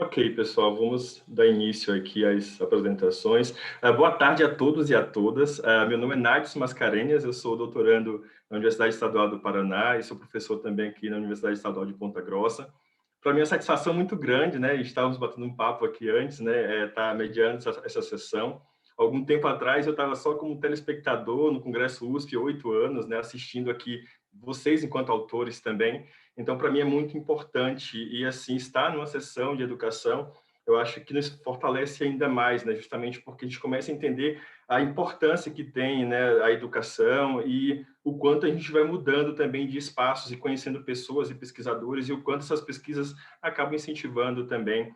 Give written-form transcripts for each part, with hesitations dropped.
Ok, pessoal, vamos dar início aqui às apresentações. Boa tarde a todos e a todas. Meu nome é Nadson Mascarenhas, eu sou doutorando na Universidade Estadual do Paraná e sou professor também aqui na Universidade Estadual de Ponta Grossa. Para mim é uma satisfação muito grande, né? Estávamos batendo um papo aqui antes, né? Tá mediando essa sessão. Algum tempo atrás eu estava só como telespectador no Congresso USP, 8 anos, né? Assistindo aqui vocês enquanto autores também. Então, para mim é muito importante e assim estar numa sessão de educação, eu acho que nos fortalece ainda mais, né? Justamente porque a gente começa a entender a importância que tem, né, a educação e o quanto a gente vai mudando também de espaços e conhecendo pessoas e pesquisadores e o quanto essas pesquisas acabam incentivando também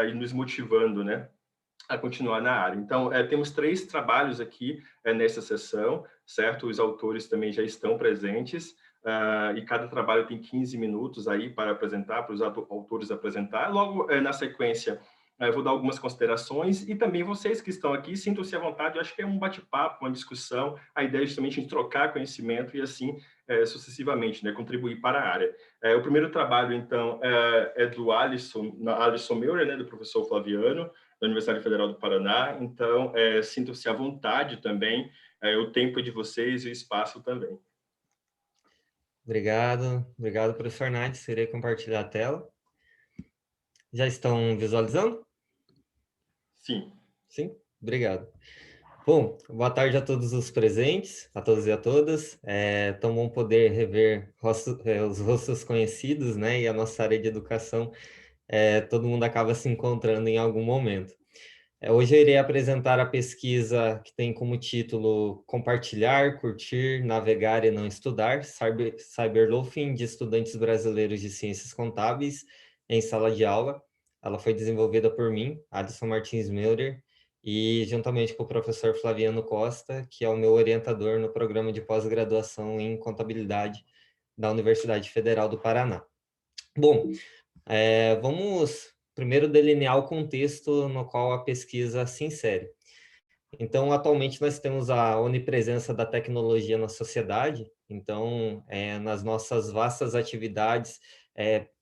e nos motivando, né, a continuar na área. Então, temos 3 trabalhos aqui nessa sessão, certo? Os autores também já estão presentes, e cada trabalho tem 15 minutos aí para apresentar, para os autores apresentar. Logo, na sequência, eu vou dar algumas considerações e também vocês que estão aqui, sintam-se à vontade, eu acho que é um bate-papo, uma discussão, a ideia é justamente de trocar conhecimento e assim sucessivamente, né, contribuir para a área. O primeiro trabalho, então, é do Alisson Meurer, né, do professor Flaviano, da Universidade Federal do Paraná. Então, sintam-se à vontade também, o tempo é de vocês e o espaço também. Obrigado, professor Nades. Irei compartilhar a tela. Já estão visualizando? Sim. Sim? Obrigado. Bom, boa tarde a todos os presentes, a todos e a todas. É tão bom poder rever os rostos conhecidos, né? E a nossa área de educação, todo mundo acaba se encontrando em algum momento. Hoje eu irei apresentar a pesquisa que tem como título Compartilhar, Curtir, Navegar e Não Estudar, Cyberloafing de Estudantes Brasileiros de Ciências Contábeis em Sala de Aula. Ela foi desenvolvida por mim, Alisson Martins Meurer, e juntamente com o professor Flaviano Costa, que é o meu orientador no programa de pós-graduação em Contabilidade da Universidade Federal do Paraná. Bom, vamos primeiro delinear o contexto no qual a pesquisa se insere. Então, atualmente nós temos a onipresença da tecnologia na sociedade, então, nas nossas vastas atividades,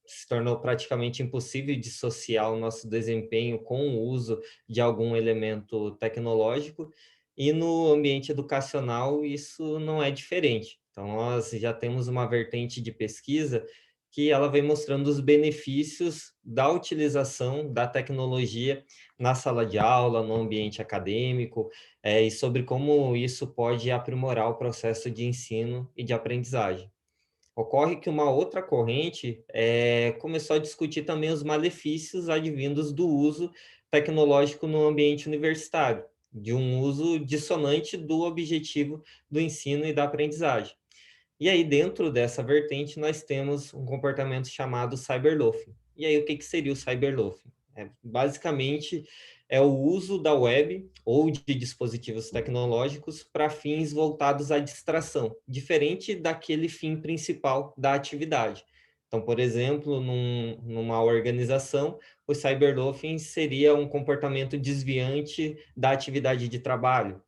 se tornou praticamente impossível dissociar o nosso desempenho com o uso de algum elemento tecnológico, e no ambiente educacional isso não é diferente. Então, nós já temos uma vertente de pesquisa que ela vem mostrando os benefícios da utilização da tecnologia na sala de aula, no ambiente acadêmico, e sobre como isso pode aprimorar o processo de ensino e de aprendizagem. Ocorre que uma outra corrente começou a discutir também os malefícios advindos do uso tecnológico no ambiente universitário, de um uso dissonante do objetivo do ensino e da aprendizagem. E aí, dentro dessa vertente, nós temos um comportamento chamado cyberloafing. E aí, o que seria o cyberloafing? Basicamente, é o uso da web ou de dispositivos tecnológicos para fins voltados à distração, diferente daquele fim principal da atividade. Então, por exemplo, numa organização, o cyberloafing seria um comportamento desviante da atividade de trabalho.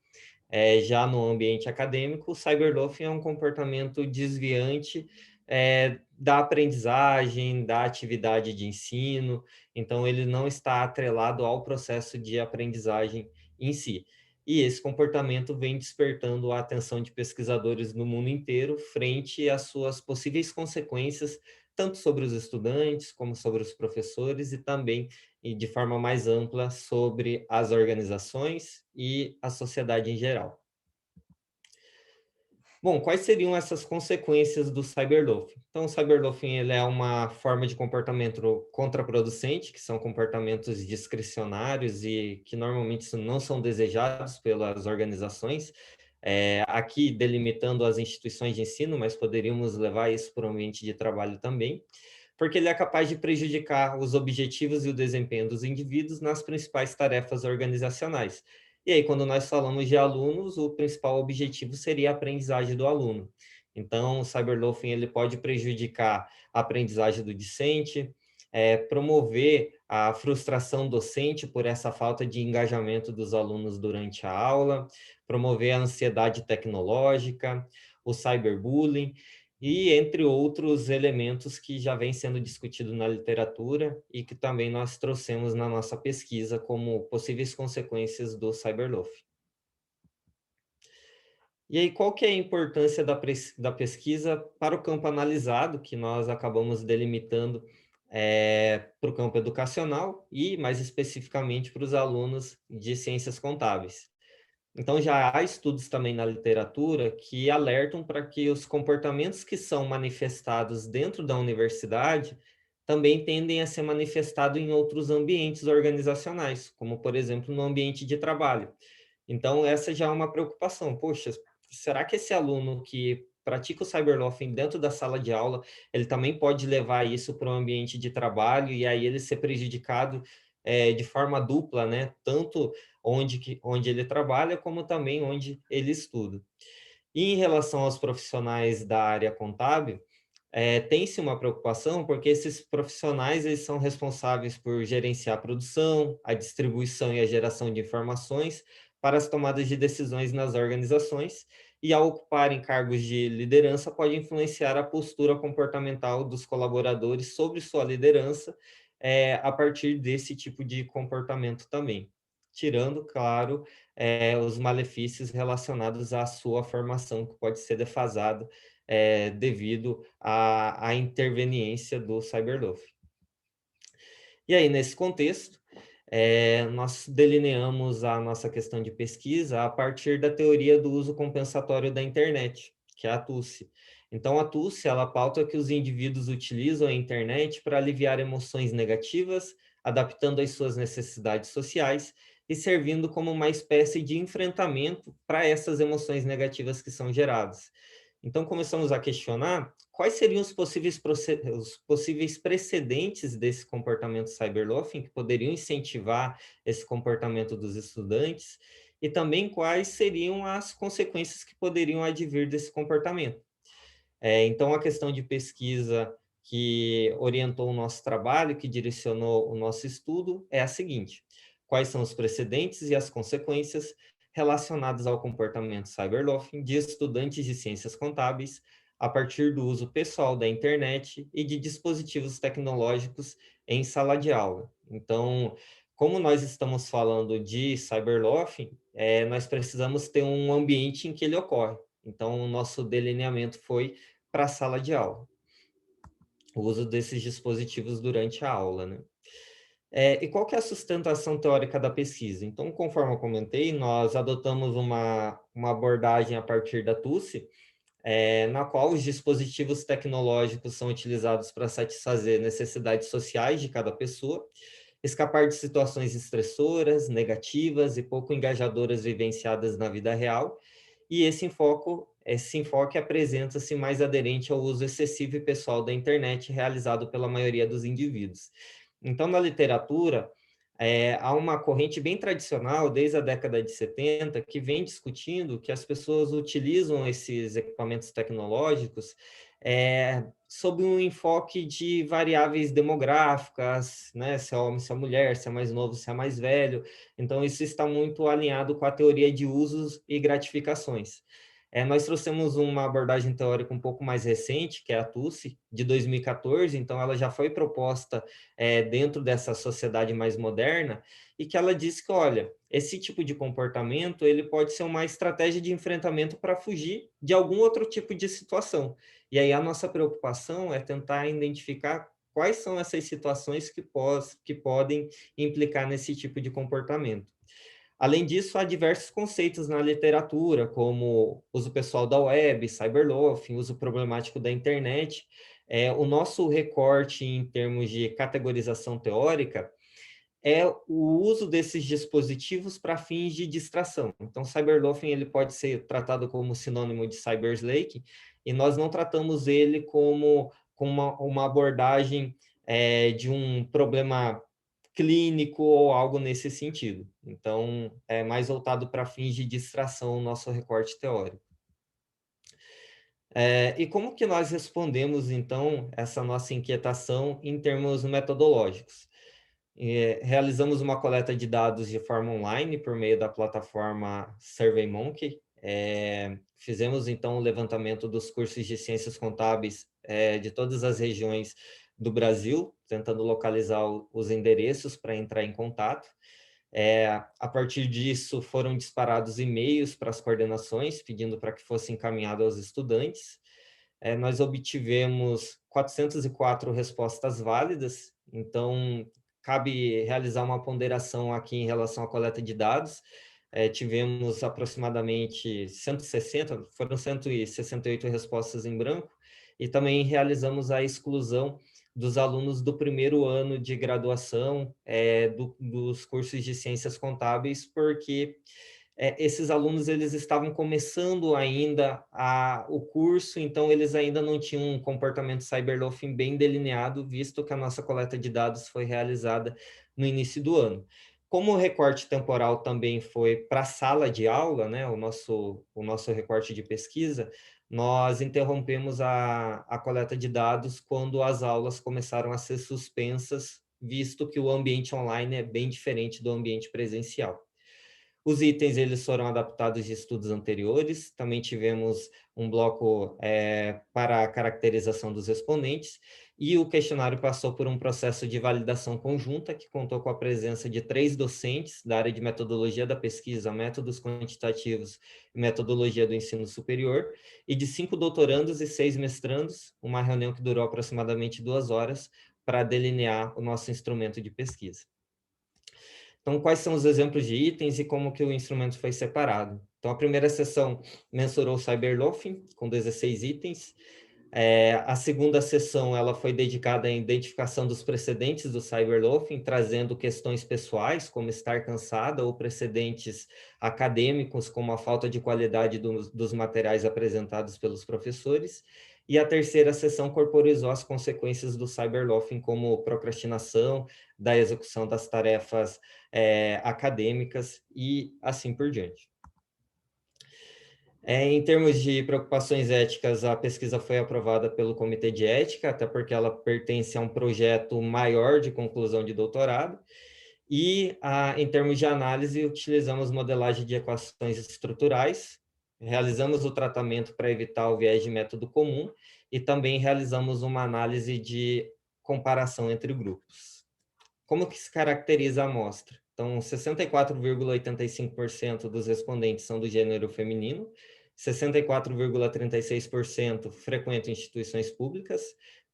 Já no ambiente acadêmico, o cyberloafing é um comportamento desviante da aprendizagem, da atividade de ensino, então ele não está atrelado ao processo de aprendizagem em si. E esse comportamento vem despertando a atenção de pesquisadores no mundo inteiro frente às suas possíveis consequências, tanto sobre os estudantes como sobre os professores e também e de forma mais ampla sobre as organizações e a sociedade em geral. Bom, quais seriam essas consequências do cyberloafing? Então, o cyberloafing ele é uma forma de comportamento contraproducente, que são comportamentos discricionários e que normalmente não são desejados pelas organizações. Aqui delimitando as instituições de ensino, mas poderíamos levar isso para o ambiente de trabalho também, porque ele é capaz de prejudicar os objetivos e o desempenho dos indivíduos nas principais tarefas organizacionais. E aí, quando nós falamos de alunos, o principal objetivo seria a aprendizagem do aluno. Então, o cyberloafing ele pode prejudicar a aprendizagem do discente, promover a frustração docente por essa falta de engajamento dos alunos durante a aula, promover a ansiedade tecnológica, o cyberbullying, e entre outros elementos que já vem sendo discutido na literatura e que também nós trouxemos na nossa pesquisa como possíveis consequências do cyberloafing. E aí, qual que é a importância da pesquisa para o campo analisado, que nós acabamos delimitando para o campo educacional e, mais especificamente, para os alunos de ciências contábeis? Então, já há estudos também na literatura que alertam para que os comportamentos que são manifestados dentro da universidade também tendem a ser manifestados em outros ambientes organizacionais, como, por exemplo, no ambiente de trabalho. Então, essa já é uma preocupação. Poxa, será que esse aluno que pratica o cyberloafing dentro da sala de aula, ele também pode levar isso para o ambiente de trabalho e aí ele ser prejudicado de forma dupla, né? Tanto onde ele trabalha, como também onde ele estuda. E em relação aos profissionais da área contábil, tem-se uma preocupação, porque esses profissionais eles são responsáveis por gerenciar a produção, a distribuição e a geração de informações para as tomadas de decisões nas organizações, e ao ocuparem cargos de liderança, pode influenciar a postura comportamental dos colaboradores sobre sua liderança, a partir desse tipo de comportamento também. Tirando, claro, os malefícios relacionados à sua formação, que pode ser defasada devido à interveniência do cyberloafing. E aí, nesse contexto, nós delineamos a nossa questão de pesquisa a partir da teoria do uso compensatório da internet, que é a TUSE. Então, a TUSE, ela pauta que os indivíduos utilizam a internet para aliviar emoções negativas, adaptando às suas necessidades sociais e servindo como uma espécie de enfrentamento para essas emoções negativas que são geradas. Então, começamos a questionar quais seriam os possíveis precedentes desse comportamento cyberloafing que poderiam incentivar esse comportamento dos estudantes e também quais seriam as consequências que poderiam advir desse comportamento. Então, a questão de pesquisa que orientou o nosso trabalho, que direcionou o nosso estudo, é a seguinte: quais são os precedentes e as consequências relacionadas ao comportamento cyberloafing de estudantes de ciências contábeis a partir do uso pessoal da internet e de dispositivos tecnológicos em sala de aula. Então, como nós estamos falando de cyberloafing, nós precisamos ter um ambiente em que ele ocorre. Então, o nosso delineamento foi para a sala de aula, o uso desses dispositivos durante a aula, né? E qual que é a sustentação teórica da pesquisa? Então, conforme eu comentei, nós adotamos uma abordagem a partir da TUSE, na qual os dispositivos tecnológicos são utilizados para satisfazer necessidades sociais de cada pessoa, escapar de situações estressoras, negativas e pouco engajadoras vivenciadas na vida real, e esse enfoque apresenta-se mais aderente ao uso excessivo e pessoal da internet realizado pela maioria dos indivíduos. Então, na literatura, há uma corrente bem tradicional, desde a década de 70, que vem discutindo que as pessoas utilizam esses equipamentos tecnológicos sob um enfoque de variáveis demográficas, né? Se é homem, se é mulher, se é mais novo, se é mais velho. Então, isso está muito alinhado com a teoria de usos e gratificações. Nós trouxemos uma abordagem teórica um pouco mais recente, que é a TUSE, de 2014, então ela já foi proposta dentro dessa sociedade mais moderna, e que ela diz que, olha, esse tipo de comportamento ele pode ser uma estratégia de enfrentamento para fugir de algum outro tipo de situação. E aí a nossa preocupação é tentar identificar quais são essas situações que podem implicar nesse tipo de comportamento. Além disso, há diversos conceitos na literatura, como uso pessoal da web, cyberloafing, uso problemático da internet. O nosso recorte em termos de categorização teórica é o uso desses dispositivos para fins de distração. Então, cyberloafing ele pode ser tratado como sinônimo de cyberslake, e nós não tratamos ele como uma abordagem de um problema clínico ou algo nesse sentido. Então, é mais voltado para fins de distração o nosso recorte teórico. E como que nós respondemos, então, essa nossa inquietação em termos metodológicos? Realizamos uma coleta de dados de forma online por meio da plataforma SurveyMonkey, fizemos, então, o levantamento dos cursos de Ciências Contábeis de todas as regiões do Brasil, tentando localizar os endereços para entrar em contato. A partir disso, foram disparados e-mails para as coordenações, pedindo para que fosse encaminhado aos estudantes. Nós obtivemos 404 respostas válidas, então cabe realizar uma ponderação aqui em relação à coleta de dados. Tivemos aproximadamente 160, foram 168 respostas em branco, e também realizamos a exclusão dos alunos do primeiro ano de graduação dos cursos de Ciências Contábeis, porque esses alunos eles estavam começando ainda o curso, então eles ainda não tinham um comportamento cyberloafing bem delineado, visto que a nossa coleta de dados foi realizada no início do ano. Como o recorte temporal também foi para a sala de aula, né, o nosso recorte de pesquisa, nós interrompemos a coleta de dados quando as aulas começaram a ser suspensas, visto que o ambiente online é bem diferente do ambiente presencial. Os itens eles foram adaptados de estudos anteriores, também tivemos um bloco para a caracterização dos respondentes, e o questionário passou por um processo de validação conjunta, que contou com a presença de 3 docentes da área de metodologia da pesquisa, métodos quantitativos e metodologia do ensino superior, e de 5 doutorandos e 6 mestrandos, uma reunião que durou aproximadamente 2 horas para delinear o nosso instrumento de pesquisa. Então, quais são os exemplos de itens e como que o instrumento foi separado? Então, a primeira sessão mensurou o cyberloafing, com 16 itens. A segunda sessão ela foi dedicada à identificação dos precedentes do cyberloafing, trazendo questões pessoais, como estar cansada, ou precedentes acadêmicos, como a falta de qualidade dos materiais apresentados pelos professores. E a terceira sessão corporizou as consequências do cyberloafing, como procrastinação, da execução das tarefas acadêmicas e assim por diante. Em termos de preocupações éticas, a pesquisa foi aprovada pelo Comitê de Ética, até porque ela pertence a um projeto maior de conclusão de doutorado. E, em termos de análise, utilizamos modelagem de equações estruturais, realizamos o tratamento para evitar o viés de método comum e também realizamos uma análise de comparação entre grupos. Como que se caracteriza a amostra? Então, 64,85% dos respondentes são do gênero feminino, 64,36% frequentam instituições públicas,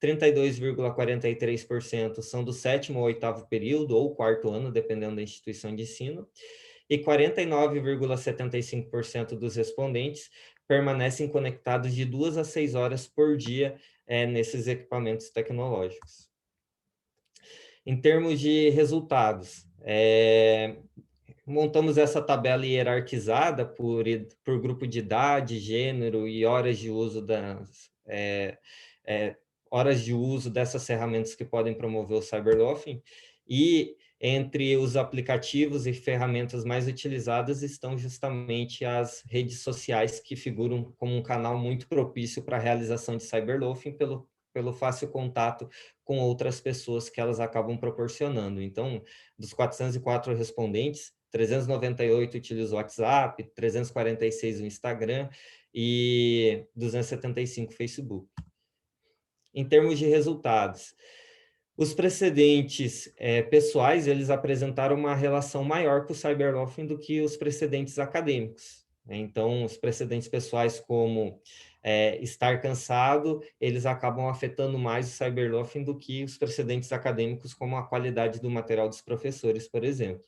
32,43% são do 7º ou 8º período ou 4º ano, dependendo da instituição de ensino, e 49,75% dos respondentes permanecem conectados de 2 a 6 horas por dia nesses equipamentos tecnológicos. Em termos de resultados, montamos essa tabela hierarquizada por grupo de idade, gênero e horas de uso horas de uso dessas ferramentas que podem promover o cyberloafing, e entre os aplicativos e ferramentas mais utilizadas estão justamente as redes sociais, que figuram como um canal muito propício para a realização de cyberloafing pelo fácil contato com outras pessoas que elas acabam proporcionando. Então, dos 404 respondentes, 398 utilizam o WhatsApp, 346 o Instagram e 275 o Facebook. Em termos de resultados, os precedentes pessoais, eles apresentaram uma relação maior com o cyberloafing do que os precedentes acadêmicos. Então, os precedentes pessoais, como estar cansado, eles acabam afetando mais o cyberloafing do que os precedentes acadêmicos, como a qualidade do material dos professores, por exemplo.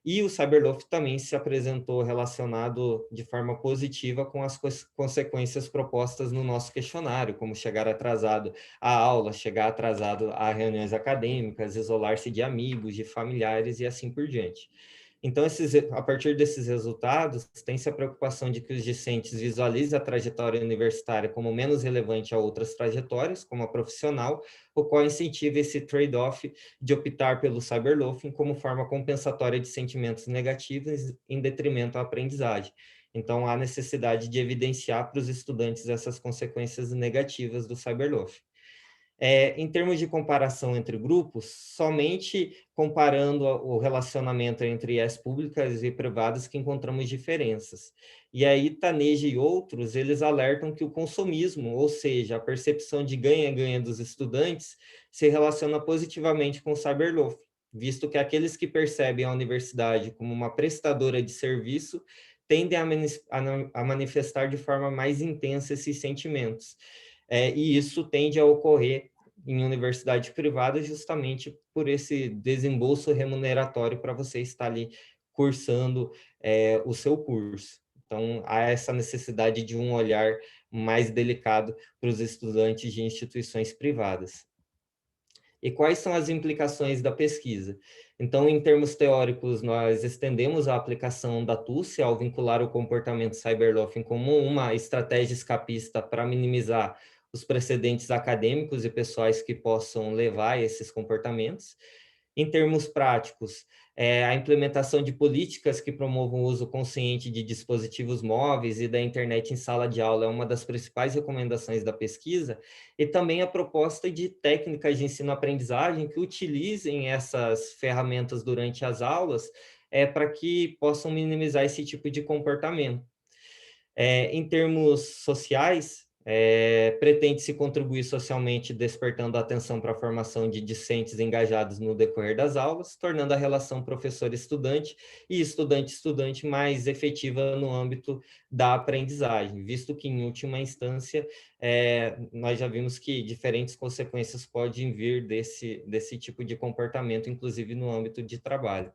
E o cyberloafing também se apresentou relacionado de forma positiva com as consequências propostas no nosso questionário, como chegar atrasado à aula, chegar atrasado a reuniões acadêmicas, isolar-se de amigos, de familiares e assim por diante. Então, a partir desses resultados, tem-se a preocupação de que os discentes visualizem a trajetória universitária como menos relevante a outras trajetórias, como a profissional, o qual incentiva esse trade-off de optar pelo cyberloafing como forma compensatória de sentimentos negativos em detrimento à aprendizagem. Então, há necessidade de evidenciar para os estudantes essas consequências negativas do cyberloafing. Em termos de comparação entre grupos, somente comparando o relacionamento entre IES públicas e privadas que encontramos diferenças. E aí, Taneja e outros, eles alertam que o consumismo, ou seja, a percepção de ganha-ganha dos estudantes, se relaciona positivamente com o cyberloaf, visto que aqueles que percebem a universidade como uma prestadora de serviço tendem a manifestar de forma mais intensa esses sentimentos. E isso tende a ocorrer em universidade privada justamente por esse desembolso remuneratório para você estar ali cursando o seu curso. Então, há essa necessidade de um olhar mais delicado para os estudantes de instituições privadas. E quais são as implicações da pesquisa? Então, em termos teóricos, nós estendemos a aplicação da TUSE ao vincular o comportamento cyberloafing como uma estratégia escapista para minimizar os precedentes acadêmicos e pessoais que possam levar a esses comportamentos. Em termos práticos, a implementação de políticas que promovam o uso consciente de dispositivos móveis e da internet em sala de aula é uma das principais recomendações da pesquisa, e também a proposta de técnicas de ensino-aprendizagem que utilizem essas ferramentas durante as aulas para que possam minimizar esse tipo de comportamento. Em termos sociais, pretende-se contribuir socialmente, despertando a atenção para a formação de discentes engajados no decorrer das aulas, tornando a relação professor-estudante e estudante-estudante mais efetiva no âmbito da aprendizagem, visto que, em última instância, nós já vimos que diferentes consequências podem vir desse tipo de comportamento, inclusive no âmbito de trabalho.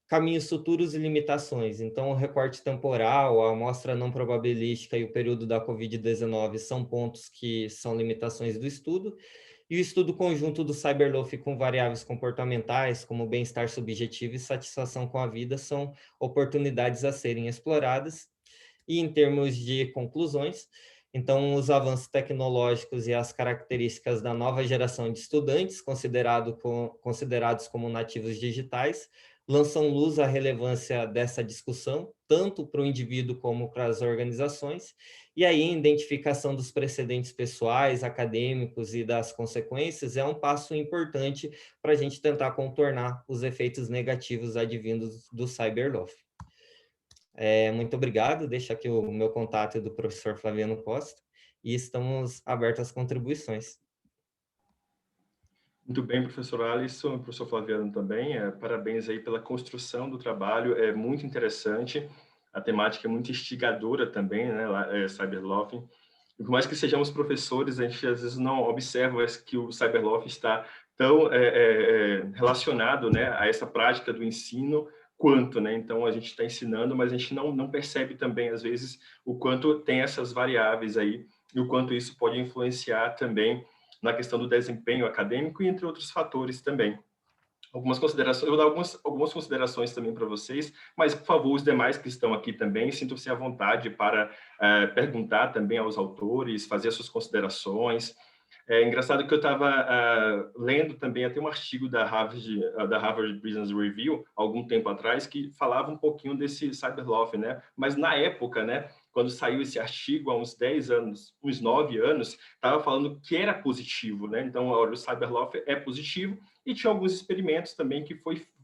Caminhos futuros e limitações. Então, o recorte temporal, a amostra não probabilística e o período da Covid-19 são pontos que são limitações do estudo. E o estudo conjunto do cyberloaf com variáveis comportamentais, como bem-estar subjetivo e satisfação com a vida, são oportunidades a serem exploradas. E em termos de conclusões, então, os avanços tecnológicos e as características da nova geração de estudantes, considerados como nativos digitais, lançam luz à relevância dessa discussão, tanto para o indivíduo como para as organizações, e aí a identificação dos precedentes pessoais, acadêmicos e das consequências é um passo importante para a gente tentar contornar os efeitos negativos advindos do cyberloaf. Muito obrigado, deixo aqui o meu contato do professor Flaviano Costa e estamos abertos às contribuições. Muito bem, professor Alisson, professor Flaviano também. Parabéns aí pela construção do trabalho, é muito interessante. A temática é muito instigadora também, né, cyberloafing. E por mais que sejamos professores, a gente às vezes não observa que o cyberloafing está tão relacionado, né, a essa prática do ensino quanto, né? Então a gente está ensinando, mas a gente não percebe também às vezes o quanto tem essas variáveis aí e o quanto isso pode influenciar também na questão do desempenho acadêmico e entre outros fatores também. Algumas considerações, eu vou dar algumas considerações também para vocês, mas, por favor, os demais que estão aqui também, sintam-se à vontade para perguntar também aos autores, fazer as suas considerações. É engraçado que eu estava lendo também até um artigo da Harvard Business Review, algum tempo atrás, que falava um pouquinho desse cyberloafing, né? Mas na época, né, quando saiu esse artigo, há uns 10 anos, uns 9 anos, estava falando que era positivo, né? Então, olha, o cyberloafing é positivo, e tinha alguns experimentos também que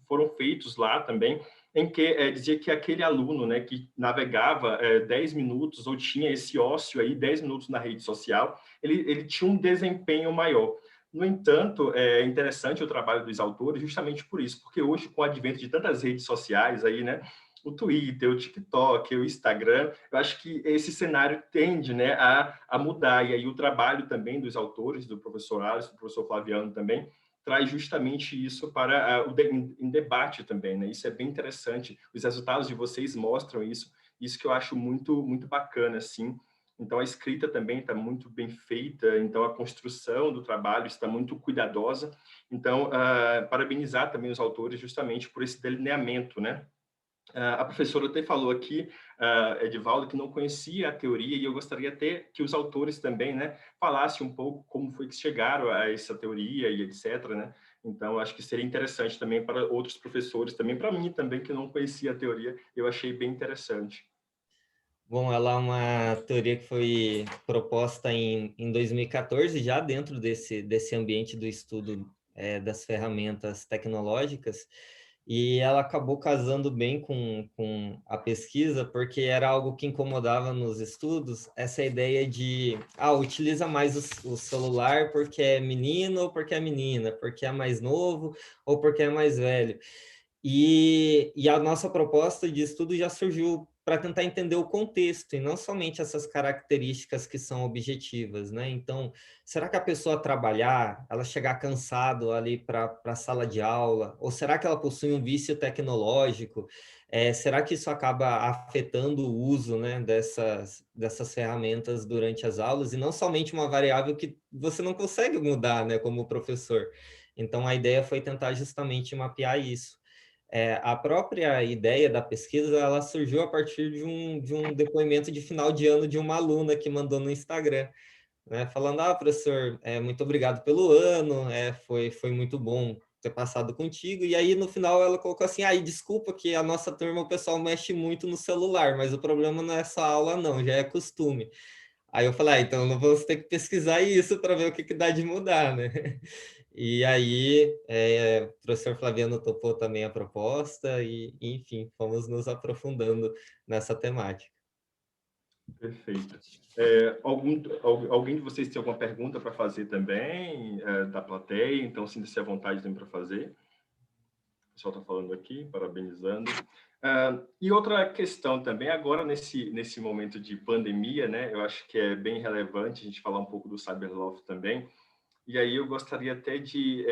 foram feitos lá também, em que dizia que aquele aluno, né, que navegava 10 minutos ou tinha esse ócio aí, 10 minutos na rede social, ele tinha um desempenho maior. No entanto, é interessante o trabalho dos autores justamente por isso, porque hoje, com o advento de tantas redes sociais aí, né, o Twitter, o TikTok, o Instagram, eu acho que esse cenário tende, né, a mudar. E aí o trabalho também dos autores, do professor Alisson, do professor Flaviano também, traz justamente isso para em debate também, né? Isso é bem interessante. Os resultados de vocês mostram isso que eu acho muito, muito bacana, assim. Então, a escrita também está muito bem feita, então a construção do trabalho está muito cuidadosa. Então, parabenizar também os autores justamente por esse delineamento, né? A professora até falou aqui, Edivaldo, que não conhecia a teoria, e eu gostaria até que os autores também, né, falassem um pouco como foi que chegaram a essa teoria e etc., né? Então, acho que seria interessante também para outros professores, também para mim também, que não conhecia a teoria, eu achei bem interessante. Bom, ela é uma teoria que foi proposta em 2014, já dentro desse ambiente do estudo das ferramentas tecnológicas, e ela acabou casando bem com a pesquisa, porque era algo que incomodava nos estudos, essa ideia de, utiliza mais o celular porque é menino ou porque é menina, porque é mais novo ou porque é mais velho. E a nossa proposta de estudo já surgiu para tentar entender o contexto e não somente essas características que são objetivas, né? Então, será que a pessoa trabalhar, ela chegar cansado ali para a sala de aula, ou será que ela possui um vício tecnológico? Será que isso acaba afetando o uso, né, dessas ferramentas durante as aulas e não somente uma variável que você não consegue mudar, né, como professor? Então, a ideia foi tentar justamente mapear isso. A própria ideia da pesquisa, ela surgiu a partir de um depoimento de final de ano de uma aluna que mandou no Instagram, né, falando, professor, muito obrigado pelo ano, foi muito bom ter passado contigo, e aí no final ela colocou assim, e desculpa que a nossa turma, o pessoal mexe muito no celular, mas o problema não é essa aula não, já é costume. Aí eu falei, então não vamos ter que pesquisar isso para ver o que, que dá de mudar, né? E aí, o professor Flaviano topou também a proposta e, enfim, fomos nos aprofundando nessa temática. Perfeito. Alguém de vocês tem alguma pergunta para fazer também, da plateia? Então, sinta-se à vontade também para fazer. O pessoal está falando aqui, parabenizando. E outra questão também, agora nesse momento de pandemia, né, eu acho que é bem relevante a gente falar um pouco do Cyberloft também. E aí eu gostaria até de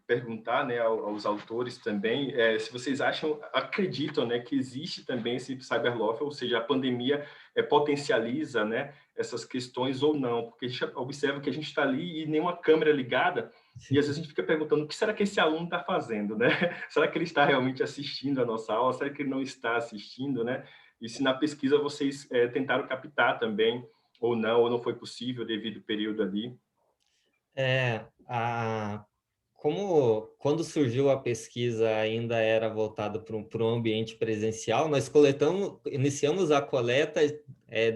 perguntar, né, aos autores também, se vocês acreditam, né, que existe também esse cyberloft, ou seja, a pandemia potencializa, né, essas questões ou não, porque a gente observa que a gente está ali e nenhuma câmera ligada, e às vezes a gente fica perguntando o que será que esse aluno está fazendo, né? Será que ele está realmente assistindo a nossa aula? Será que ele não está assistindo, né? E se na pesquisa vocês tentaram captar também, ou não foi possível devido ao período ali. É, a, Como quando surgiu a pesquisa ainda era voltada para um ambiente presencial, nós iniciamos a coleta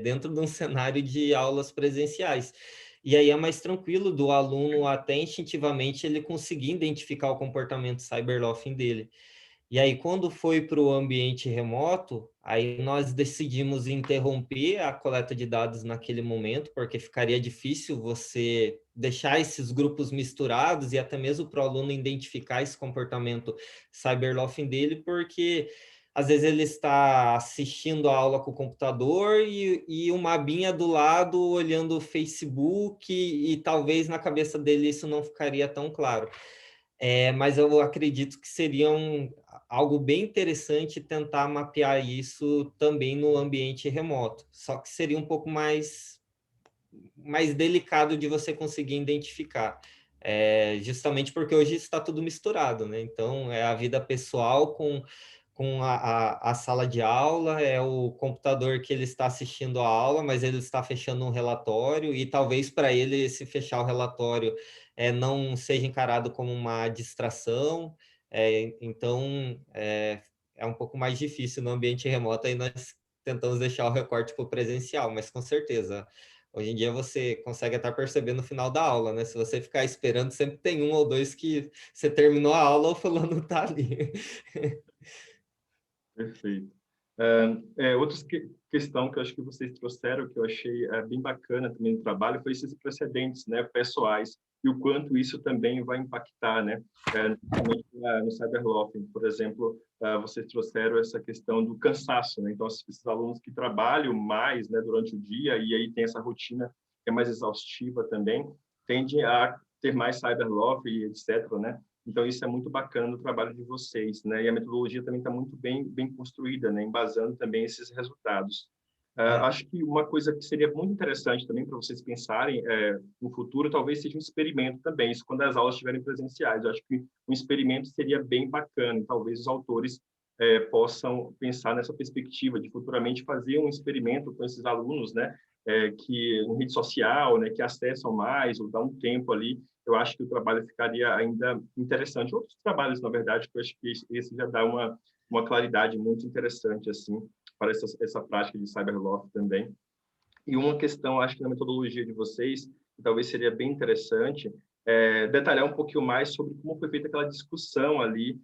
dentro de um cenário de aulas presenciais. E aí é mais tranquilo do aluno até instintivamente ele conseguir identificar o comportamento cyberloafing dele. E aí, quando foi para o ambiente remoto, aí nós decidimos interromper a coleta de dados naquele momento, porque ficaria difícil você deixar esses grupos misturados e até mesmo para o aluno identificar esse comportamento cyberloafing dele, porque às vezes ele está assistindo a aula com o computador e uma abinha do lado olhando o Facebook e talvez na cabeça dele isso não ficaria tão claro. Mas eu acredito que seria algo bem interessante tentar mapear isso também no ambiente remoto. Só que seria um pouco mais delicado de você conseguir identificar. Justamente porque hoje está tudo misturado, né? Então, é a vida pessoal com a sala de aula, é o computador que ele está assistindo a aula, mas ele está fechando um relatório, e talvez para ele, se fechar o relatório, não seja encarado como uma distração. Então, é um pouco mais difícil no ambiente remoto, aí nós tentamos deixar o recorte para o presencial, mas com certeza. Hoje em dia você consegue até perceber no final da aula, né? Se você ficar esperando, sempre tem um ou dois que você terminou a aula, o fulano tá ali. Perfeito. Outra questão que eu acho que vocês trouxeram, que eu achei bem bacana também no trabalho, foi esses precedentes, né, pessoais, e o quanto isso também vai impactar, né, principalmente no cyberloafing. Por exemplo, vocês trouxeram essa questão do cansaço, né? Então, esses alunos que trabalham mais, né, durante o dia, e aí tem essa rotina que é mais exaustiva também, tendem a ter mais cyberloafing e etc., né? Então, isso é muito bacana no trabalho de vocês, né? E a metodologia também está muito bem construída, né? Embasando também esses resultados. É, Acho que uma coisa que seria muito interessante também para vocês pensarem no futuro, talvez seja um experimento também, isso quando as aulas estiverem presenciais. Eu acho que um experimento seria bem bacana, e talvez os autores possam pensar nessa perspectiva de futuramente fazer um experimento com esses alunos, né? Que em rede social, né? Que acessam mais, ou dá um tempo ali, eu acho que o trabalho ficaria ainda interessante. Outros trabalhos, na verdade, que eu acho que esse já dá uma claridade muito interessante assim para essa prática de cyberloft também. E uma questão, acho que na metodologia de vocês, que talvez seria bem interessante, detalhar um pouquinho mais sobre como foi feita aquela discussão ali,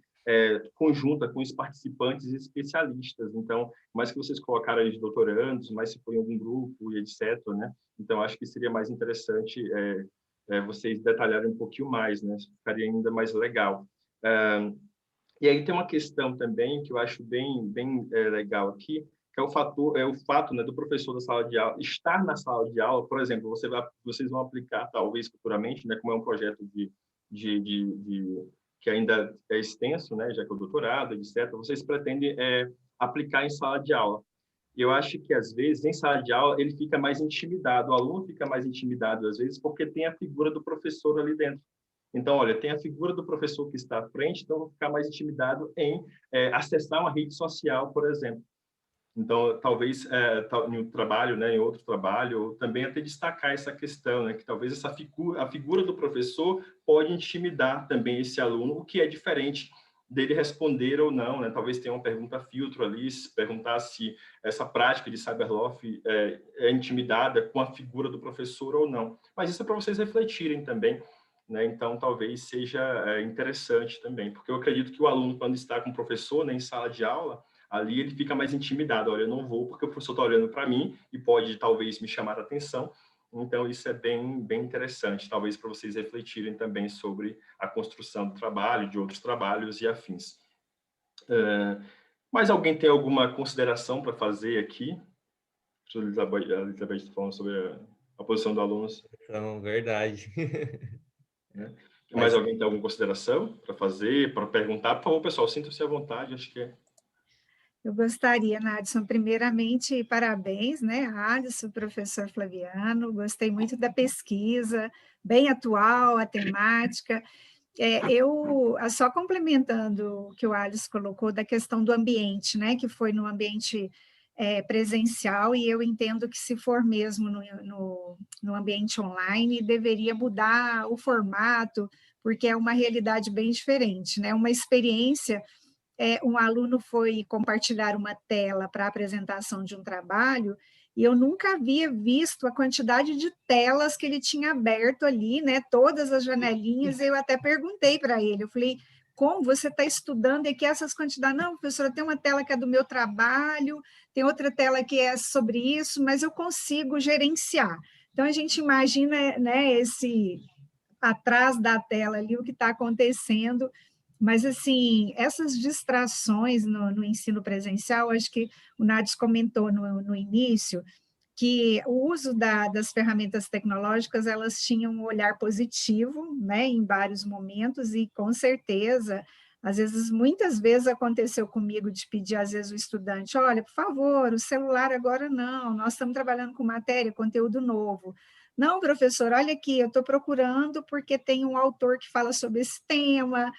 conjunta com os participantes e especialistas. Então, mais que vocês colocaram aí de doutorandos, mais se foi em algum grupo e etc., né? Então, acho que seria mais interessante vocês detalharem um pouquinho mais, né? Ficaria ainda mais legal. E aí tem uma questão também que eu acho bem legal aqui, que é o fato, né, do professor da sala de aula estar na sala de aula. Por exemplo, vocês vão aplicar talvez futuramente, né, como é um projeto que ainda é extenso, né, já que é o doutorado, etc. Vocês pretendem aplicar em sala de aula. E eu acho que às vezes em sala de aula ele fica mais intimidado, o aluno fica mais intimidado às vezes porque tem a figura do professor ali dentro. Então, olha, tem a figura do professor que está à frente, então eu vou ficar mais intimidado em acessar uma rede social, por exemplo. Então, talvez em um trabalho, né, em outro trabalho, ou também até destacar essa questão, né, que talvez a figura do professor pode intimidar também esse aluno, o que é diferente dele responder ou não, né? Talvez tenha uma pergunta filtro ali, se perguntar se essa prática de cyberloft é intimidada com a figura do professor ou não. Mas isso é para vocês refletirem também, né? Então, talvez seja interessante também, porque eu acredito que o aluno, quando está com o professor, né, em sala de aula, ali ele fica mais intimidado. Olha, eu não vou porque o professor está olhando para mim e pode, talvez, me chamar a atenção. Então, isso é bem interessante, talvez para vocês refletirem também sobre a construção do trabalho, de outros trabalhos e afins. Mais alguém tem alguma consideração para fazer aqui? A Elizabeth está falando sobre a posição dos alunos. Então, verdade. Né? Mais Mas alguém tem alguma consideração para fazer, para perguntar? Por favor, pessoal, sintam-se à vontade, acho que é. Eu gostaria, Nadson, primeiramente, parabéns, né, Alisson, professor Flaviano, gostei muito da pesquisa, bem atual, a temática. Só complementando o que o Alisson colocou da questão do ambiente, né, que foi no ambiente presencial, e eu entendo que se for mesmo no ambiente online, deveria mudar o formato, porque é uma realidade bem diferente, né, uma experiência. Um aluno foi compartilhar uma tela para a apresentação de um trabalho, e eu nunca havia visto a quantidade de telas que ele tinha aberto ali, né? Todas as janelinhas, eu até perguntei para ele, eu falei, como você está estudando e que essas quantidades? Não, professora, tem uma tela que é do meu trabalho, tem outra tela que é sobre isso, mas eu consigo gerenciar. Então, a gente imagina, né, esse atrás da tela ali, o que está acontecendo. Mas, assim, essas distrações no ensino presencial, acho que o Nades comentou no início, que o uso das ferramentas tecnológicas, elas tinham um olhar positivo, né, em vários momentos, e com certeza, muitas vezes aconteceu comigo de pedir, às vezes, o estudante, olha, por favor, o celular agora não, nós estamos trabalhando com matéria, conteúdo novo. Não, professor, olha aqui, eu estou procurando porque tem um autor que fala sobre esse tema,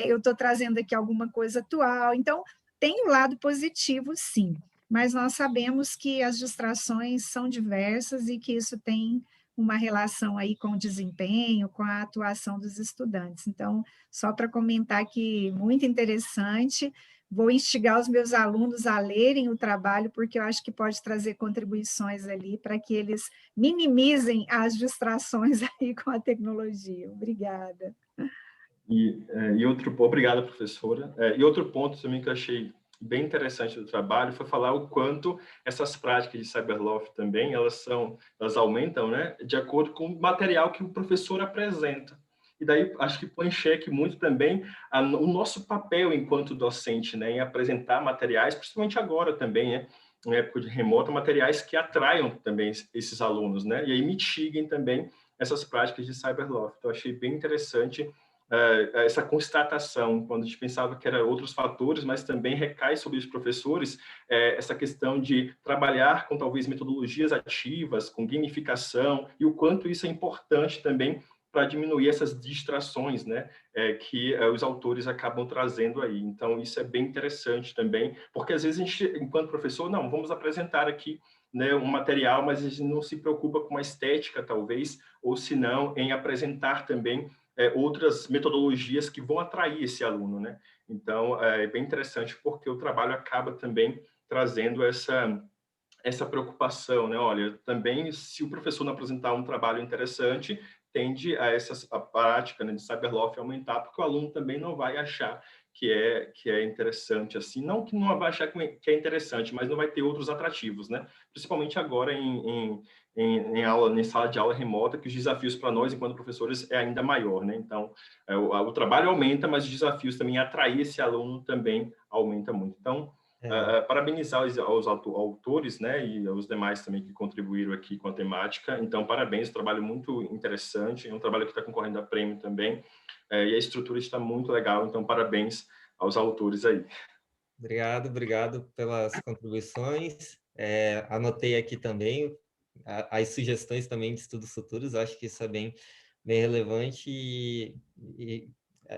eu estou trazendo aqui alguma coisa atual. Então, tem um lado positivo, sim, mas nós sabemos que as distrações são diversas e que isso tem uma relação aí com o desempenho, com a atuação dos estudantes. Então, só para comentar que muito interessante, vou instigar os meus alunos a lerem o trabalho, porque eu acho que pode trazer contribuições ali para que eles minimizem as distrações aí com a tecnologia. Obrigada. Obrigada, professora. E outro ponto também que eu achei bem interessante do trabalho foi falar o quanto essas práticas de cyberloft também, elas aumentam, né, de acordo com o material que o professor apresenta. E daí acho que põe em xeque muito também o nosso papel enquanto docente, né, em apresentar materiais, principalmente agora também, né, em época de remoto, materiais que atraiam também esses alunos, né, e aí mitiguem também essas práticas de cyberloft. Então, achei bem interessante essa constatação, quando a gente pensava que eram outros fatores, mas também recai sobre os professores essa questão de trabalhar com talvez metodologias ativas, com gamificação, e o quanto isso é importante também para diminuir essas distrações, né, que os autores acabam trazendo aí. Então, isso é bem interessante também, porque às vezes a gente, enquanto professor, não, vamos apresentar aqui, né, um material, mas a gente não se preocupa com a estética, talvez, ou se não, em apresentar também outras metodologias que vão atrair esse aluno, né? Então, é bem interessante porque o trabalho acaba também trazendo essa preocupação, né? Olha, também se o professor não apresentar um trabalho interessante, tende a prática, né, de cyberloft aumentar, porque o aluno também não vai achar que é interessante assim, não que não vai achar que é interessante, mas não vai ter outros atrativos, né? Principalmente agora em sala de aula remota, que os desafios para nós, enquanto professores, é ainda maior, né? Então, o trabalho aumenta, mas os desafios também, atrair esse aluno também aumenta muito. Então, parabenizar aos autores, né, e aos demais também que contribuíram aqui com a temática. Então, parabéns, um trabalho muito interessante, é um trabalho que está concorrendo a prêmio também, e a estrutura está muito legal, então parabéns aos autores aí. Obrigado pelas contribuições. Anotei aqui também as sugestões também de estudos futuros, acho que isso é bem relevante e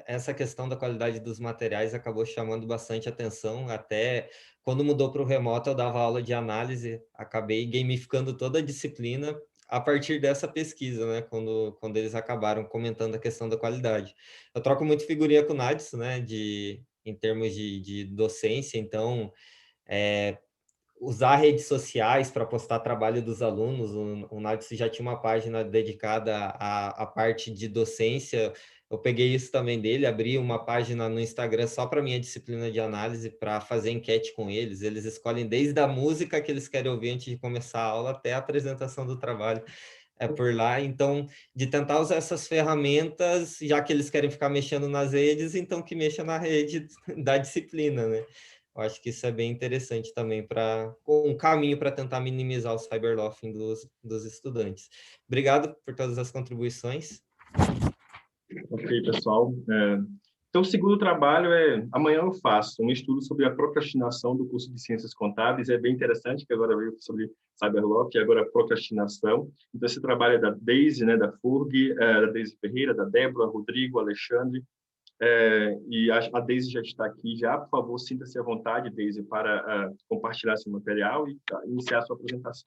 essa questão da qualidade dos materiais acabou chamando bastante atenção, até quando mudou para o remoto eu dava aula de análise, acabei gamificando toda a disciplina a partir dessa pesquisa, né, quando eles acabaram comentando a questão da qualidade. Eu troco muito figurinha com o Nadis, né, em termos de docência, então, usar redes sociais para postar trabalho dos alunos, o Nadis já tinha uma página dedicada à parte de docência, eu peguei isso também dele, abri uma página no Instagram só para minha disciplina de análise, para fazer enquete com eles, eles escolhem desde a música que eles querem ouvir antes de começar a aula, até a apresentação do trabalho, por lá, então, de tentar usar essas ferramentas, já que eles querem ficar mexendo nas redes, então que mexa na rede da disciplina, né? Eu acho que isso é bem interessante também para um caminho para tentar minimizar o cyberloafing dos estudantes. Obrigado por todas as contribuições. Ok, pessoal. Então, o segundo trabalho amanhã eu faço um estudo sobre a procrastinação do curso de Ciências Contábeis. É bem interessante, que agora veio sobre cyberloafing e agora procrastinação. Então, esse trabalho é da Deise, né, da FURG, da Deise Ferreira, da Débora, Rodrigo, Alexandre. E a Deise já está aqui já. Por favor, sinta-se à vontade, Deise, para compartilhar seu material e iniciar a sua apresentação.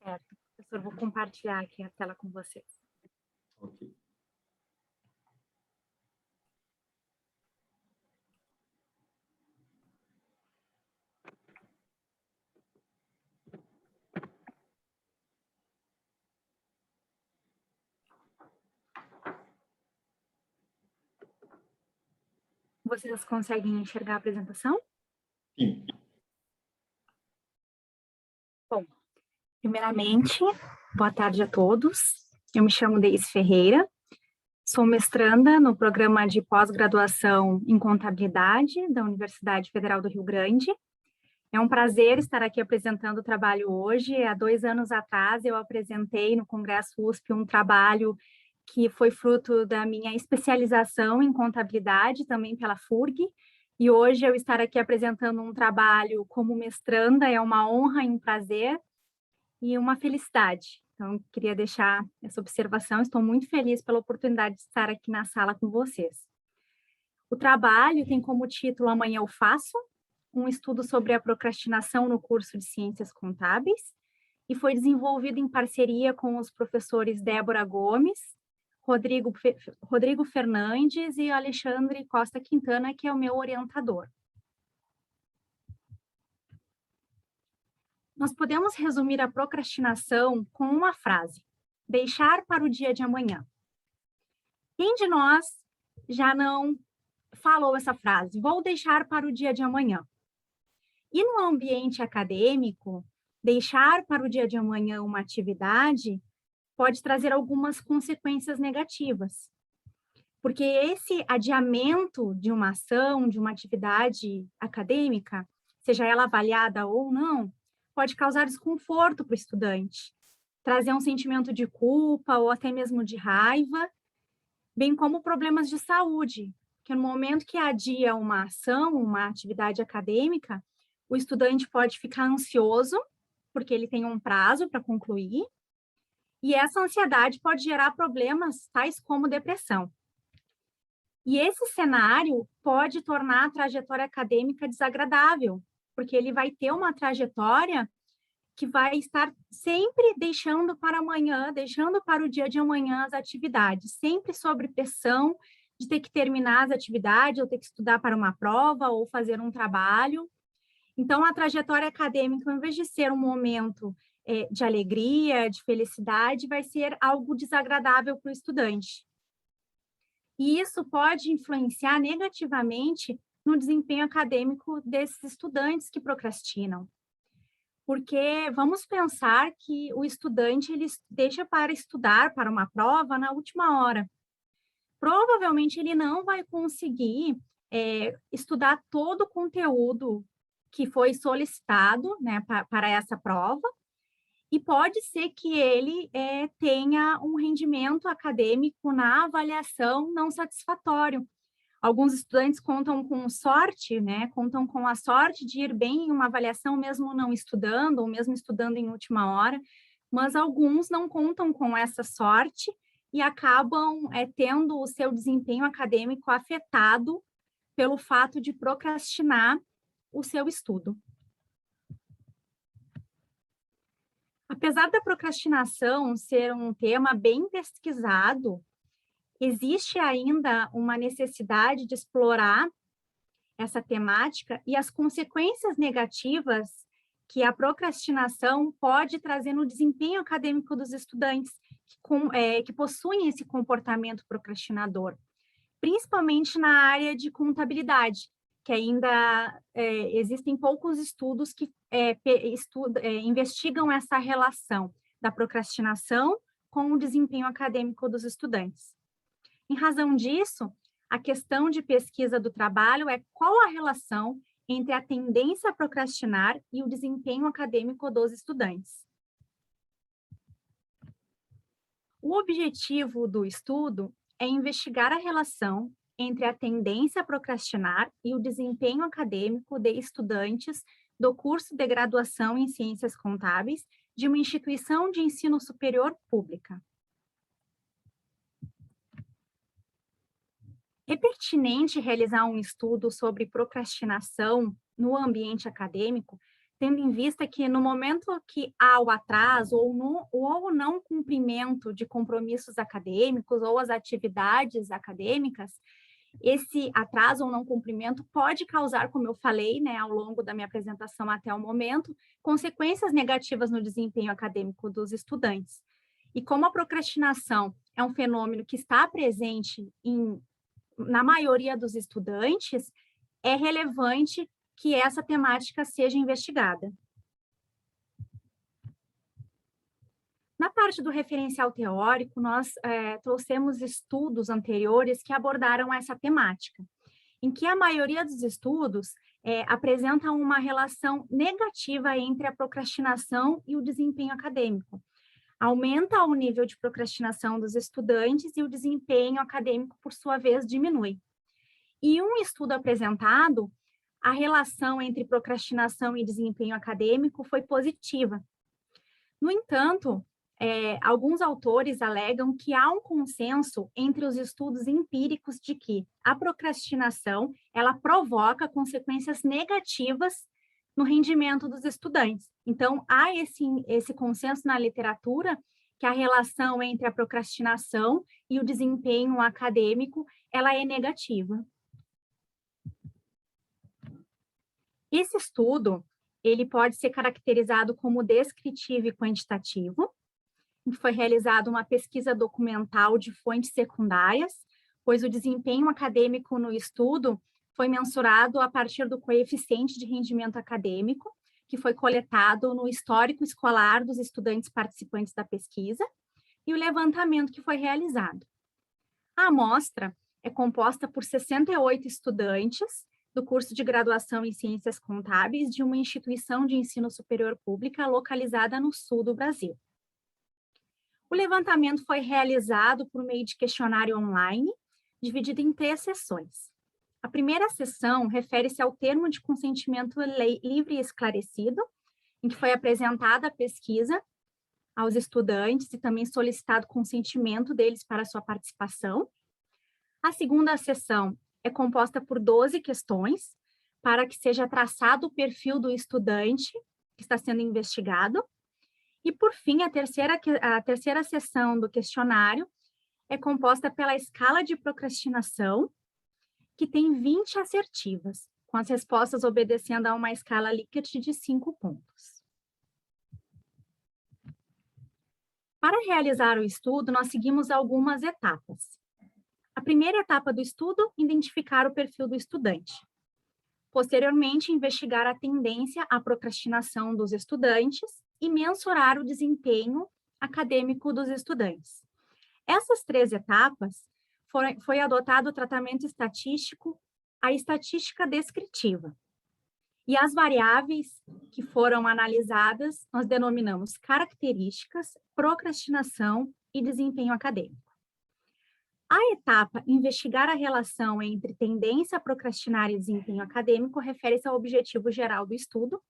Certo, professor, vou compartilhar aqui a tela com vocês. Ok. Vocês conseguem enxergar a apresentação? Sim. Bom, primeiramente, boa tarde a todos. Eu me chamo Deise Ferreira, sou mestranda no programa de pós-graduação em contabilidade da Universidade Federal do Rio Grande. É um prazer estar aqui apresentando o trabalho hoje. Há 2 anos atrás, eu apresentei no Congresso USP um trabalho que foi fruto da minha especialização em contabilidade, também pela FURG, e hoje eu estar aqui apresentando um trabalho como mestranda é uma honra e um prazer e uma felicidade. Então, queria deixar essa observação, estou muito feliz pela oportunidade de estar aqui na sala com vocês. O trabalho tem como título Amanhã eu faço, um estudo sobre a procrastinação no curso de Ciências Contábeis, e foi desenvolvido em parceria com os professores Débora Gomes, Rodrigo Fernandes e Alexandre Costa Quintana, que é o meu orientador. Nós podemos resumir a procrastinação com uma frase: deixar para o dia de amanhã. Quem de nós já não falou essa frase? Vou deixar para o dia de amanhã. E no ambiente acadêmico, deixar para o dia de amanhã uma atividade pode trazer algumas consequências negativas. Porque esse adiamento de uma ação, de uma atividade acadêmica, seja ela avaliada ou não, pode causar desconforto para o estudante, trazer um sentimento de culpa ou até mesmo de raiva, bem como problemas de saúde, que no momento que adia uma ação, uma atividade acadêmica, o estudante pode ficar ansioso, porque ele tem um prazo para concluir, e essa ansiedade pode gerar problemas tais como depressão. E esse cenário pode tornar a trajetória acadêmica desagradável, porque ele vai ter uma trajetória que vai estar sempre deixando para amanhã, deixando para o dia de amanhã as atividades, sempre sob pressão de ter que terminar as atividades, ou ter que estudar para uma prova, ou fazer um trabalho. Então, a trajetória acadêmica, ao invés de ser um momento de alegria, de felicidade, vai ser algo desagradável para o estudante. E isso pode influenciar negativamente no desempenho acadêmico desses estudantes que procrastinam. Porque vamos pensar que o estudante ele deixa para estudar para uma prova na última hora. Provavelmente ele não vai conseguir estudar todo o conteúdo que foi solicitado, né, para essa prova, e pode ser que ele tenha um rendimento acadêmico na avaliação não satisfatório. Alguns estudantes contam com sorte, né? Contam com a sorte de ir bem em uma avaliação, mesmo não estudando, ou mesmo estudando em última hora, mas alguns não contam com essa sorte e acabam tendo o seu desempenho acadêmico afetado pelo fato de procrastinar o seu estudo. Apesar da procrastinação ser um tema bem pesquisado, existe ainda uma necessidade de explorar essa temática e as consequências negativas que a procrastinação pode trazer no desempenho acadêmico dos estudantes que possuem esse comportamento procrastinador, principalmente na área de contabilidade, que ainda existem poucos estudos que investigam essa relação da procrastinação com o desempenho acadêmico dos estudantes. Em razão disso, a questão de pesquisa do trabalho é qual a relação entre a tendência a procrastinar e o desempenho acadêmico dos estudantes. O objetivo do estudo é investigar a relação entre a tendência a procrastinar e o desempenho acadêmico de estudantes do curso de graduação em Ciências Contábeis de uma instituição de ensino superior pública. É pertinente realizar um estudo sobre procrastinação no ambiente acadêmico, tendo em vista que no momento que há o atraso ou o não cumprimento de compromissos acadêmicos ou as atividades acadêmicas, esse atraso ou não cumprimento pode causar, como eu falei, né, ao longo da minha apresentação até o momento, consequências negativas no desempenho acadêmico dos estudantes. E como a procrastinação é um fenômeno que está presente na maioria dos estudantes, é relevante que essa temática seja investigada. Na parte do referencial teórico, nós trouxemos estudos anteriores que abordaram essa temática, em que a maioria dos estudos apresentam uma relação negativa entre a procrastinação e o desempenho acadêmico. Aumenta o nível de procrastinação dos estudantes e o desempenho acadêmico, por sua vez, diminui. E um estudo apresentado, a relação entre procrastinação e desempenho acadêmico foi positiva. No entanto, alguns autores alegam que há um consenso entre os estudos empíricos de que a procrastinação ela provoca consequências negativas no rendimento dos estudantes. Então, há esse consenso na literatura que a relação entre a procrastinação e o desempenho acadêmico ela é negativa. Esse estudo ele pode ser caracterizado como descritivo e quantitativo. Foi realizada uma pesquisa documental de fontes secundárias, pois o desempenho acadêmico no estudo foi mensurado a partir do coeficiente de rendimento acadêmico, que foi coletado no histórico escolar dos estudantes participantes da pesquisa, e o levantamento que foi realizado. A amostra é composta por 68 estudantes do curso de graduação em Ciências Contábeis de uma instituição de ensino superior pública localizada no sul do Brasil. O levantamento foi realizado por meio de questionário online, dividido em 3 sessões. A primeira sessão refere-se ao termo de consentimento livre e esclarecido, em que foi apresentada a pesquisa aos estudantes e também solicitado consentimento deles para sua participação. A segunda sessão é composta por 12 questões, para que seja traçado o perfil do estudante que está sendo investigado. E, por fim, a terceira sessão do questionário é composta pela escala de procrastinação, que tem 20 assertivas. com as respostas obedecendo a uma escala Likert de 5 pontos. Para realizar o estudo, nós seguimos algumas etapas. A primeira etapa do estudo, identificar o perfil do estudante. Posteriormente, investigar a tendência à procrastinação dos estudantes e mensurar o desempenho acadêmico dos estudantes. Essas 3 etapas foi adotado o tratamento estatístico, a estatística descritiva. E as variáveis que foram analisadas, nós denominamos características, procrastinação e desempenho acadêmico. A etapa investigar a relação entre tendência a procrastinar e desempenho acadêmico refere-se ao objetivo geral do estudo,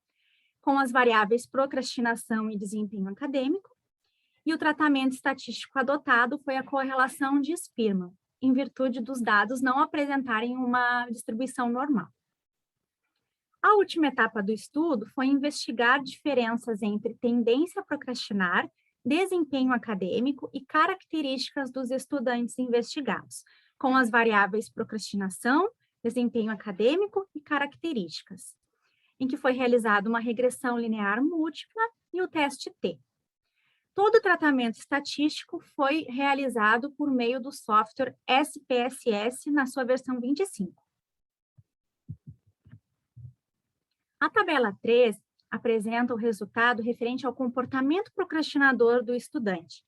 com as variáveis procrastinação e desempenho acadêmico, e o tratamento estatístico adotado foi a correlação de Spearman, em virtude dos dados não apresentarem uma distribuição normal. A última etapa do estudo foi investigar diferenças entre tendência a procrastinar, desempenho acadêmico e características dos estudantes investigados, com as variáveis procrastinação, desempenho acadêmico e características, em que foi realizada uma regressão linear múltipla e o teste T. Todo o tratamento estatístico foi realizado por meio do software SPSS na sua versão 25. A tabela 3 apresenta o resultado referente ao comportamento procrastinador do estudante,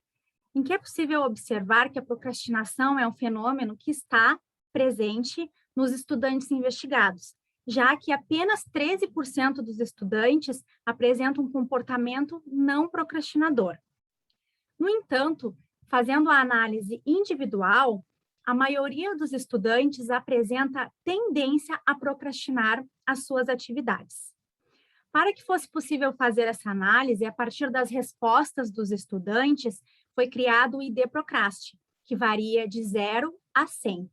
em que é possível observar que a procrastinação é um fenômeno que está presente nos estudantes investigados, já que apenas 13% dos estudantes apresentam um comportamento não procrastinador. No entanto, fazendo a análise individual, a maioria dos estudantes apresenta tendência a procrastinar as suas atividades. Para que fosse possível fazer essa análise, a partir das respostas dos estudantes, foi criado o ID Procrast, que varia de 0 a 100.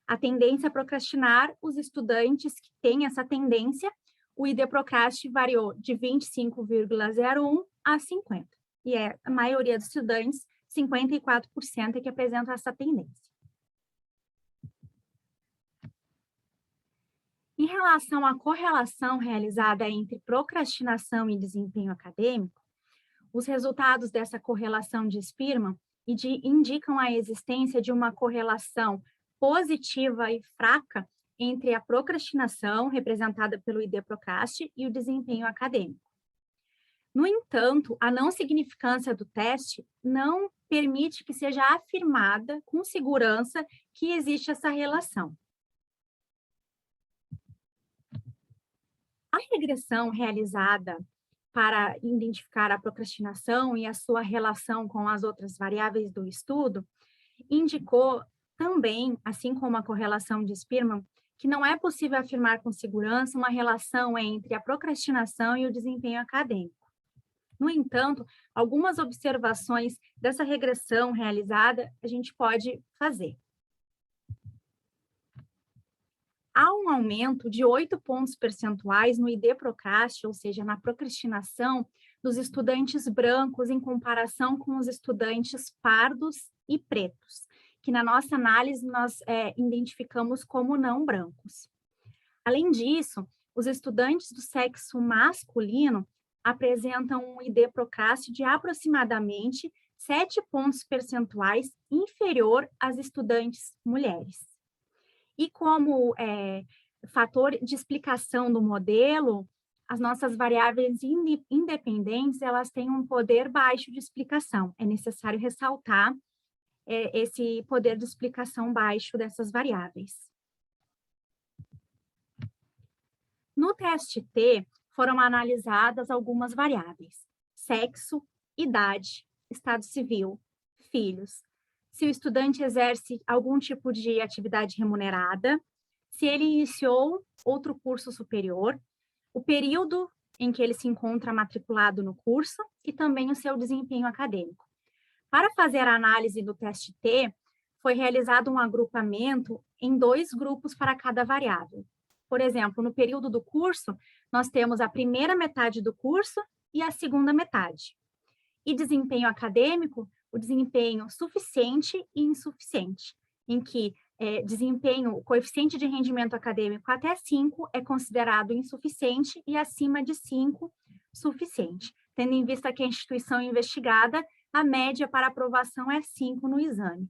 A tendência a procrastinar, os estudantes que têm essa tendência, o ID Procrast variou de 25,01 a 50. E a maioria dos estudantes, 54%, é que apresentam essa tendência. Em relação à correlação realizada entre procrastinação e desempenho acadêmico, os resultados dessa correlação de Spearman indicam a existência de uma correlação positiva e fraca entre a procrastinação, representada pelo ID Procrast, e o desempenho acadêmico. No entanto, a não significância do teste não permite que seja afirmada com segurança que existe essa relação. A regressão realizada para identificar a procrastinação e a sua relação com as outras variáveis do estudo indicou também, assim como a correlação de Spearman, que não é possível afirmar com segurança uma relação entre a procrastinação e o desempenho acadêmico. No entanto, algumas observações dessa regressão realizada a gente pode fazer. Há um aumento de 8 pontos percentuais no ID Procrast, ou seja, na procrastinação dos estudantes brancos em comparação com os estudantes pardos e pretos, que na nossa análise nós identificamos como não brancos. Além disso, os estudantes do sexo masculino apresentam um ID Procrast de aproximadamente 7 pontos percentuais inferior às estudantes mulheres. E como fator de explicação do modelo, as nossas variáveis independentes, elas têm um poder baixo de explicação. É necessário ressaltar esse poder de explicação baixo dessas variáveis. No teste T, foram analisadas algumas variáveis: sexo, idade, estado civil, filhos, se o estudante exerce algum tipo de atividade remunerada, se ele iniciou outro curso superior, o período em que ele se encontra matriculado no curso e também o seu desempenho acadêmico. Para fazer a análise do teste T, foi realizado um agrupamento em 2 grupos para cada variável. Por exemplo, no período do curso, nós temos a primeira metade do curso e a segunda metade. E desempenho acadêmico, o desempenho suficiente e insuficiente, em que desempenho, o coeficiente de rendimento acadêmico até 5 é considerado insuficiente e acima de 5, suficiente. Tendo em vista que a instituição investigada, a média para aprovação é 5 no exame.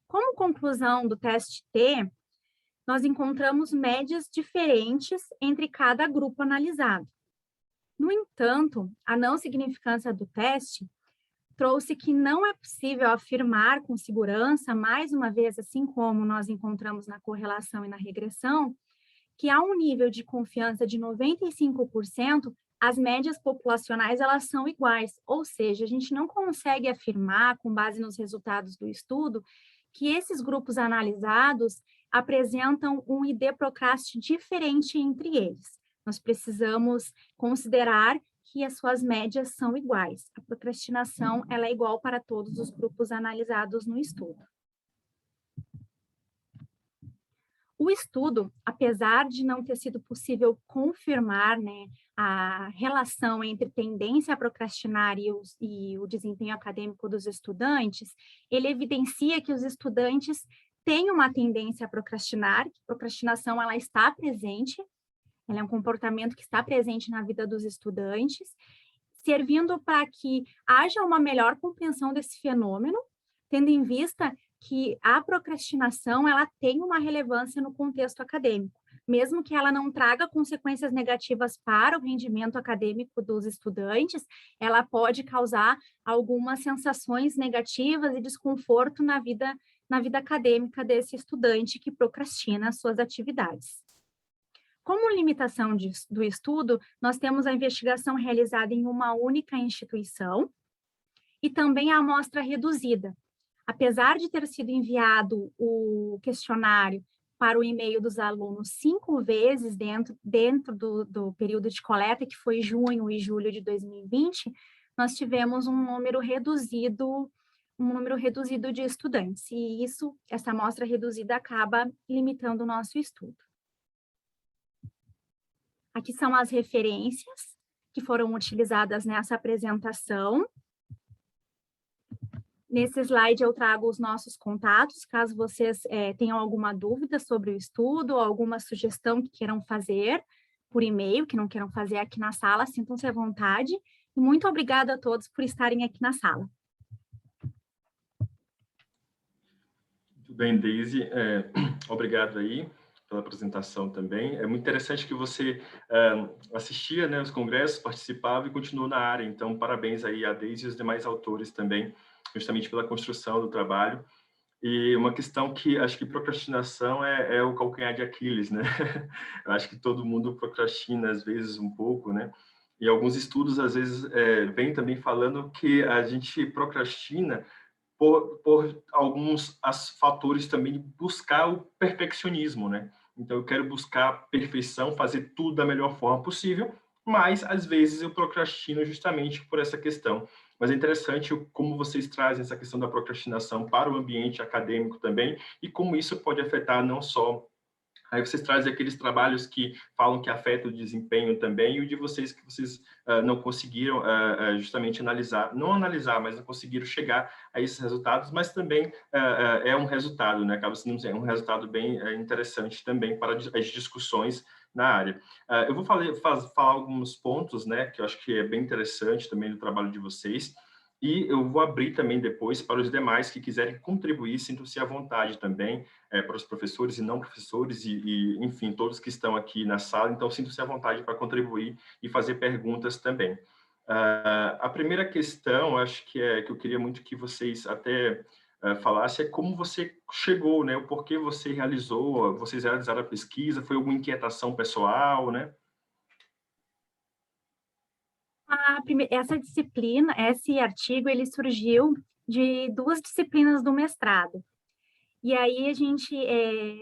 Como conclusão do teste T, nós encontramos médias diferentes entre cada grupo analisado. No entanto, a não significância do teste trouxe que não é possível afirmar com segurança, mais uma vez, assim como nós encontramos na correlação e na regressão, que há um nível de confiança de 95%, as médias populacionais elas são iguais, ou seja, a gente não consegue afirmar, com base nos resultados do estudo, que esses grupos analisados apresentam um ID-Procrast diferente entre eles. Nós precisamos considerar que as suas médias são iguais. A procrastinação ela é igual para todos os grupos analisados no estudo. O estudo, apesar de não ter sido possível confirmar, né, a relação entre tendência a procrastinar e o desempenho acadêmico dos estudantes, ele evidencia que os estudantes têm uma tendência a procrastinar, que a procrastinação ela está presente, ela é um comportamento que está presente na vida dos estudantes, servindo para que haja uma melhor compreensão desse fenômeno, tendo em vista que a procrastinação ela tem uma relevância no contexto acadêmico, mesmo que ela não traga consequências negativas para o rendimento acadêmico dos estudantes, ela pode causar algumas sensações negativas e desconforto na vida acadêmica desse estudante que procrastina as suas atividades. Como limitação do estudo, nós temos a investigação realizada em uma única instituição e também a amostra reduzida. Apesar de ter sido enviado o questionário para o e-mail dos alunos 5 vezes dentro do período de coleta, que foi junho e julho de 2020, nós tivemos um número reduzido de estudantes, e essa amostra reduzida acaba limitando o nosso estudo. Aqui são as referências que foram utilizadas nessa apresentação. Nesse slide eu trago os nossos contatos, caso vocês tenham alguma dúvida sobre o estudo, ou alguma sugestão que queiram fazer por e-mail, que não queiram fazer aqui na sala, sintam-se à vontade. E muito obrigada a todos por estarem aqui na sala. Muito bem, Deise. Obrigado aí pela apresentação também. É muito interessante que você assistia, né, os congressos, participava e continuou na área. Então, parabéns aí a Deise e os demais autores também, justamente pela construção do trabalho. E uma questão que acho que procrastinação é o calcanhar de Aquiles, né? Eu acho que todo mundo procrastina, às vezes, um pouco, né? E alguns estudos, às vezes, vêm também falando que a gente procrastina por alguns fatores também de buscar o perfeccionismo, né? Então, eu quero buscar a perfeição, fazer tudo da melhor forma possível, mas, às vezes, eu procrastino justamente por essa questão. Mas é interessante como vocês trazem essa questão da procrastinação para o ambiente acadêmico também e como isso pode afetar não só... Aí vocês trazem aqueles trabalhos que falam que afeta o desempenho também e o de vocês que vocês não conseguiram justamente analisar, mas não conseguiram chegar a esses resultados, mas também é um resultado, né? Acaba sendo um resultado bem interessante também para as discussões na área. Eu vou falar alguns pontos, né, que eu acho que é bem interessante também do trabalho de vocês, e eu vou abrir também depois para os demais que quiserem contribuir, sintam-se à vontade também, para os professores e não professores, enfim, todos que estão aqui na sala, então sintam-se à vontade para contribuir e fazer perguntas também. A primeira questão, acho que eu queria muito que vocês até falassem, é como você chegou, né, o porquê vocês realizaram a pesquisa, foi alguma inquietação pessoal, né? Essa disciplina, esse artigo, ele surgiu de 2 disciplinas do mestrado. E aí a gente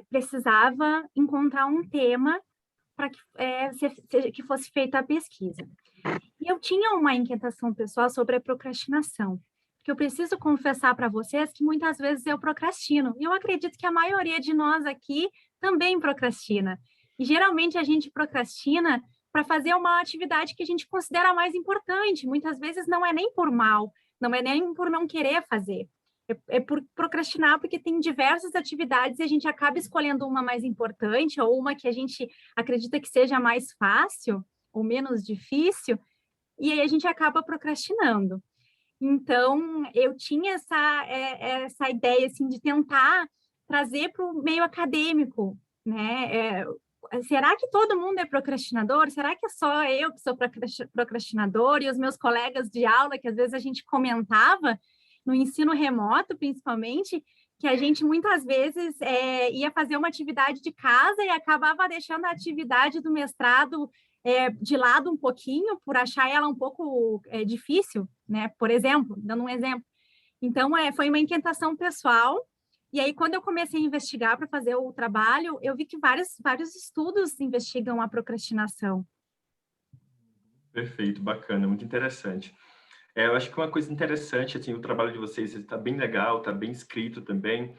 precisava encontrar um tema para que fosse feita a pesquisa. E eu tinha uma inquietação pessoal sobre a procrastinação, porque eu preciso confessar para vocês que muitas vezes eu procrastino. E eu acredito que a maioria de nós aqui também procrastina. E geralmente a gente procrastina para fazer uma atividade que a gente considera mais importante. Muitas vezes não é nem por mal, não é nem por não querer fazer. É por procrastinar, porque tem diversas atividades e a gente acaba escolhendo uma mais importante ou uma que a gente acredita que seja mais fácil ou menos difícil, e aí a gente acaba procrastinando. Então, eu tinha essa ideia, assim, de tentar trazer para o meio acadêmico, né? Será que todo mundo é procrastinador? Será que é só eu que sou procrastinador? E os meus colegas de aula, que às vezes a gente comentava, no ensino remoto, principalmente, que a gente muitas vezes ia fazer uma atividade de casa e acabava deixando a atividade do mestrado de lado um pouquinho, por achar ela um pouco difícil, né? Por exemplo, dando um exemplo. Então, foi uma inquietação pessoal. E aí, quando eu comecei a investigar para fazer o trabalho, eu vi que vários estudos investigam a procrastinação. Perfeito, bacana, muito interessante. Eu acho que uma coisa interessante, assim, o trabalho de vocês está bem legal, está bem escrito também,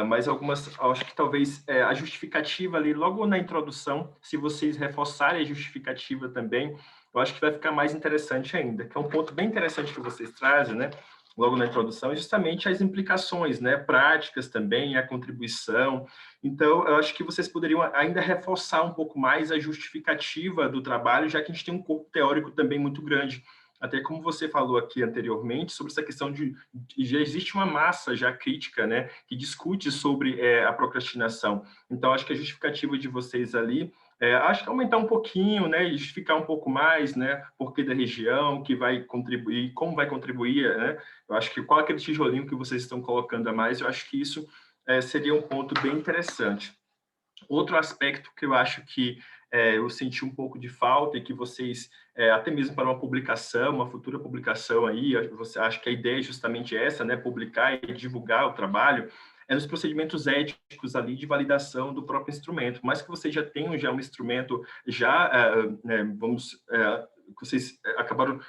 mas acho que talvez a justificativa ali, logo na introdução, se vocês reforçarem a justificativa também, eu acho que vai ficar mais interessante ainda, que é um ponto bem interessante que vocês trazem, né? Logo na introdução, é justamente as implicações, né, práticas também, a contribuição. Então, eu acho que vocês poderiam ainda reforçar um pouco mais a justificativa do trabalho, já que a gente tem um corpo teórico também muito grande. Até como você falou aqui anteriormente, sobre essa questão de já existe uma massa já crítica, né, que discute sobre a procrastinação. Então, acho que a justificativa de vocês ali, acho que aumentar um pouquinho, né, justificar um pouco mais, né, porquê da região, que vai contribuir, como vai contribuir, né, eu acho que qual é aquele tijolinho que vocês estão colocando a mais, eu acho que isso seria um ponto bem interessante. Outro aspecto que eu acho que eu senti um pouco de falta e que vocês, até mesmo para uma publicação, uma futura publicação aí, você acha que a ideia é justamente essa, né, publicar e divulgar o trabalho, nos procedimentos éticos ali de validação do próprio instrumento. Mas que vocês já tenham já um instrumento, que vocês acabaram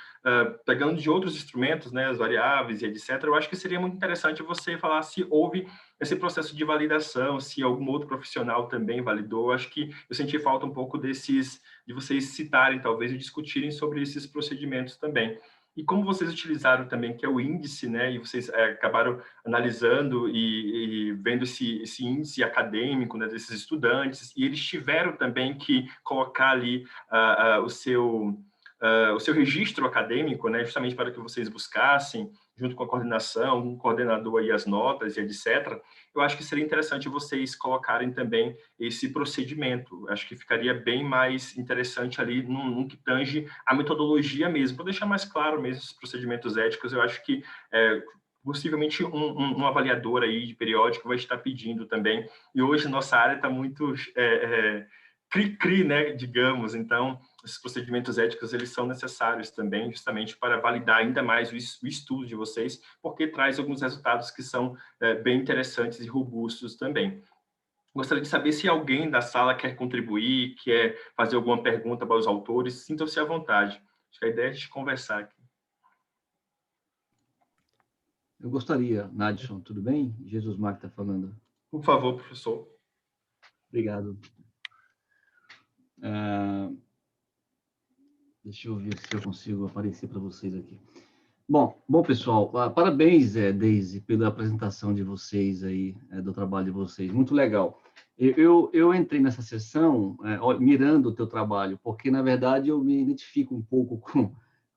pegando de outros instrumentos, né, as variáveis e etc., eu acho que seria muito interessante você falar se houve esse processo de validação, se algum outro profissional também validou. Acho que eu senti falta um pouco de vocês citarem, talvez, e discutirem sobre esses procedimentos também. E como vocês utilizaram também, que é o índice, né, e vocês acabaram analisando e vendo esse índice acadêmico, né, desses estudantes, e eles tiveram também que colocar ali o seu registro acadêmico, né, justamente para que vocês buscassem, junto com a coordenação, um coordenador aí as notas e etc., eu acho que seria interessante vocês colocarem também esse procedimento. Acho que ficaria bem mais interessante ali num que tange a metodologia mesmo, para deixar mais claro mesmo os procedimentos éticos. Eu acho que possivelmente um avaliador aí de periódico vai estar pedindo também. E hoje nossa área está muito cri-cri, né, digamos. Então, esses procedimentos éticos, eles são necessários também, justamente para validar ainda mais o estudo de vocês, porque traz alguns resultados que são bem interessantes e robustos também. Gostaria de saber se alguém da sala quer contribuir, quer fazer alguma pergunta para os autores, sintam-se à vontade. Acho que a ideia é a gente conversar aqui. Eu gostaria, Nadson, tudo bem? Jesus Marco está falando. Por favor, professor. Obrigado. Deixa eu ver se eu consigo aparecer para vocês aqui. Bom, pessoal, parabéns, Deise, pela apresentação de vocês aí, do trabalho de vocês. Muito legal. Eu entrei nessa sessão mirando o teu trabalho, porque, na verdade, eu me identifico um pouco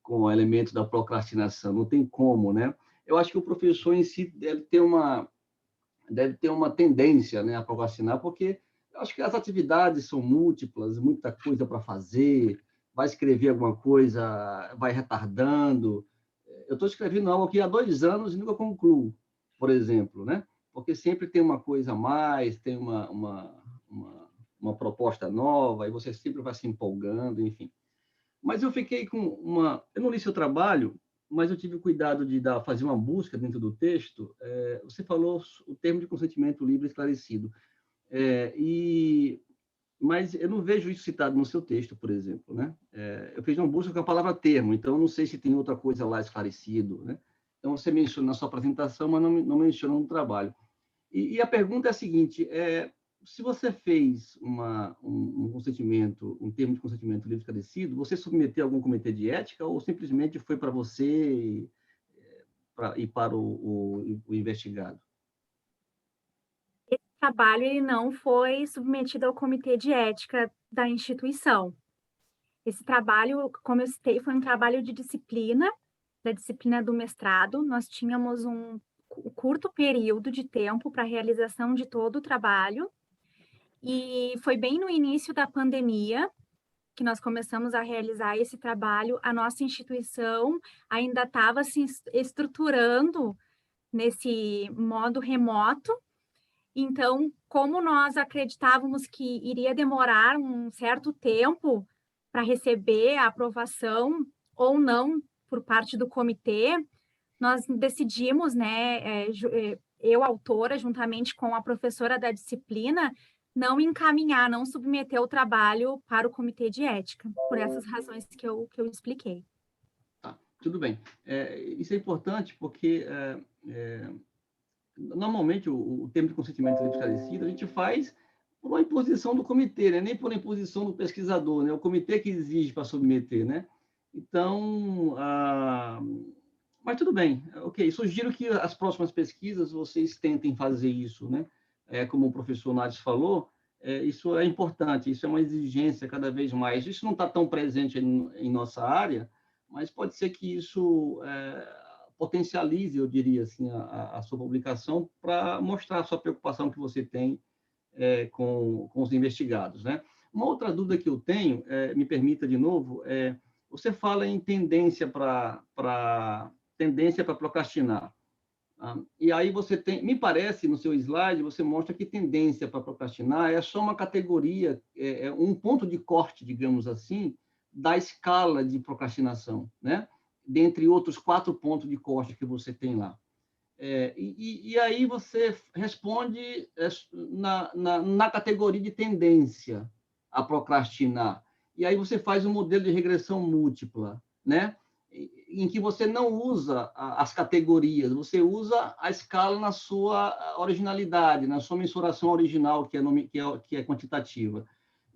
com o elemento da procrastinação. Não tem como, né? Eu acho que o professor em si deve ter uma tendência, né, a procrastinar, porque eu acho que as atividades são múltiplas, muita coisa para fazer, vai escrever alguma coisa, vai retardando. Eu estou escrevendo algo aqui há 2 anos e nunca concluo, por exemplo, né? Porque sempre tem uma coisa a mais, tem uma proposta nova, e você sempre vai se empolgando, enfim. Mas eu fiquei com eu não li seu trabalho, mas eu tive cuidado de fazer uma busca dentro do texto. Você falou o termo de consentimento livre esclarecido. Mas eu não vejo isso citado no seu texto, por exemplo, né? Eu fiz uma busca com a palavra termo, então não sei se tem outra coisa lá esclarecido, né? Então você menciona na sua apresentação, mas não menciona no trabalho. E a pergunta é a seguinte: se você fez um consentimento, um termo de consentimento livre esclarecido, você submeteu a algum comitê de ética ou simplesmente foi para você e para o investigado? Esse trabalho ele não foi submetido ao comitê de ética da instituição. Esse trabalho, como eu citei, foi um trabalho de disciplina, da disciplina do mestrado. Nós tínhamos um curto período de tempo para a realização de todo o trabalho, e foi bem no início da pandemia que nós começamos a realizar esse trabalho. A nossa instituição ainda estava se estruturando nesse modo remoto. Então, como nós acreditávamos que iria demorar um certo tempo para receber a aprovação ou não por parte do comitê, nós decidimos, né, eu, autora, juntamente com a professora da disciplina, não encaminhar, não submeter o trabalho para o comitê de ética, por essas razões que eu expliquei. Tá, tudo bem. Isso é importante porque, normalmente, o termo de consentimento de livre esclarecido a gente faz por uma imposição do comitê, né? Nem por uma imposição do pesquisador, né? O comitê que exige para submeter, né? Então, mas tudo bem, ok. Sugiro que as próximas pesquisas vocês tentem fazer isso, né? Como o professor Nádios falou, isso é importante, isso é uma exigência cada vez mais. Isso não está tão presente em nossa área, mas pode ser que isso potencialize, eu diria assim, a sua publicação para mostrar a sua preocupação que você tem com os investigados, né? Uma outra dúvida que eu tenho, me permita de novo, você fala em tendência para procrastinar. E aí você tem, me parece, no seu slide, você mostra que tendência para procrastinar é só uma categoria, um ponto de corte, digamos assim, da escala de procrastinação, né? Dentre outros 4 pontos de corte que você tem lá. E aí você responde na categoria de tendência a procrastinar. E aí você faz um modelo de regressão múltipla, né? Em que você não usa as categorias, você usa a escala na sua originalidade, na sua mensuração original, que é quantitativa.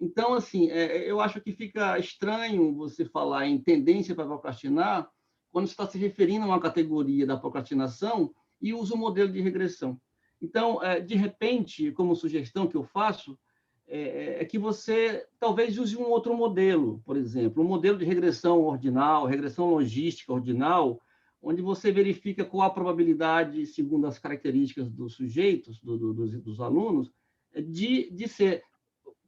Então, assim, eu acho que fica estranho você falar em tendência para procrastinar quando você está se referindo a uma categoria da procrastinação e usa o modelo de regressão. Então, de repente, como sugestão que eu faço, é que você talvez use um outro modelo, por exemplo, um modelo de regressão ordinal, regressão logística ordinal, onde você verifica qual a probabilidade, segundo as características dos sujeitos, dos alunos, de ser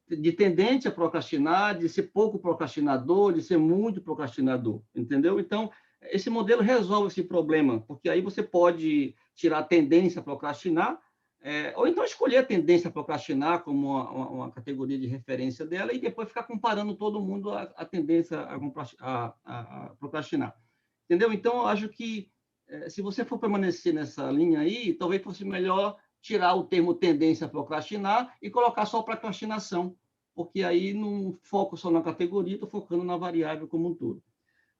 de tendente a procrastinar, de ser pouco procrastinador, de ser muito procrastinador, entendeu? Então, esse modelo resolve esse problema, porque aí você pode tirar a tendência a procrastinar, ou então escolher a tendência a procrastinar como uma categoria de referência dela e depois ficar comparando todo mundo a tendência a procrastinar. Entendeu? Então, eu acho que se você for permanecer nessa linha aí, talvez fosse melhor tirar o termo tendência a procrastinar e colocar só procrastinação, porque aí não foco só na categoria, estou focando na variável como um todo.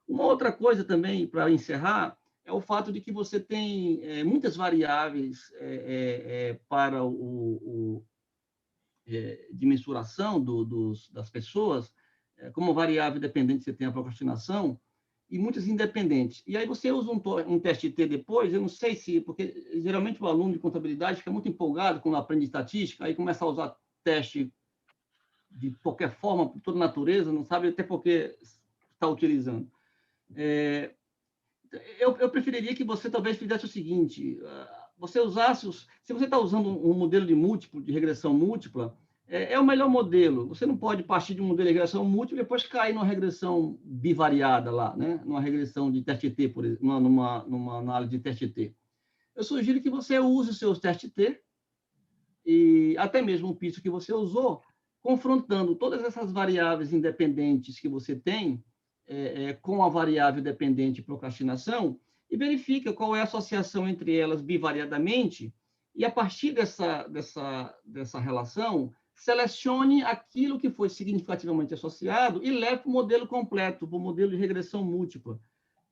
Uma outra coisa também, para encerrar, é o fato de que você tem muitas variáveis para de mensuração das pessoas, como variável dependente você tem a procrastinação, e muitas independentes. E aí você usa um teste T depois, eu não sei se, porque geralmente o aluno de contabilidade fica muito empolgado quando aprende estatística, aí começa a usar teste de qualquer forma, por toda natureza, não sabe até por que está utilizando. Eu preferiria que você talvez fizesse o seguinte, você usasse, se você está usando um modelo de regressão múltipla, é o melhor modelo. Você não pode partir de um modelo de regressão múltipla e depois cair numa regressão bivariada lá, né? Numa regressão de teste T, por exemplo, numa análise de teste T. Eu sugiro que você use os seus testes T e até mesmo o piso que você usou, confrontando todas essas variáveis independentes que você tem com a variável dependente de procrastinação e verifica qual é a associação entre elas bivariadamente e, a partir dessa relação, selecione aquilo que foi significativamente associado e leve para o modelo completo, para o modelo de regressão múltipla.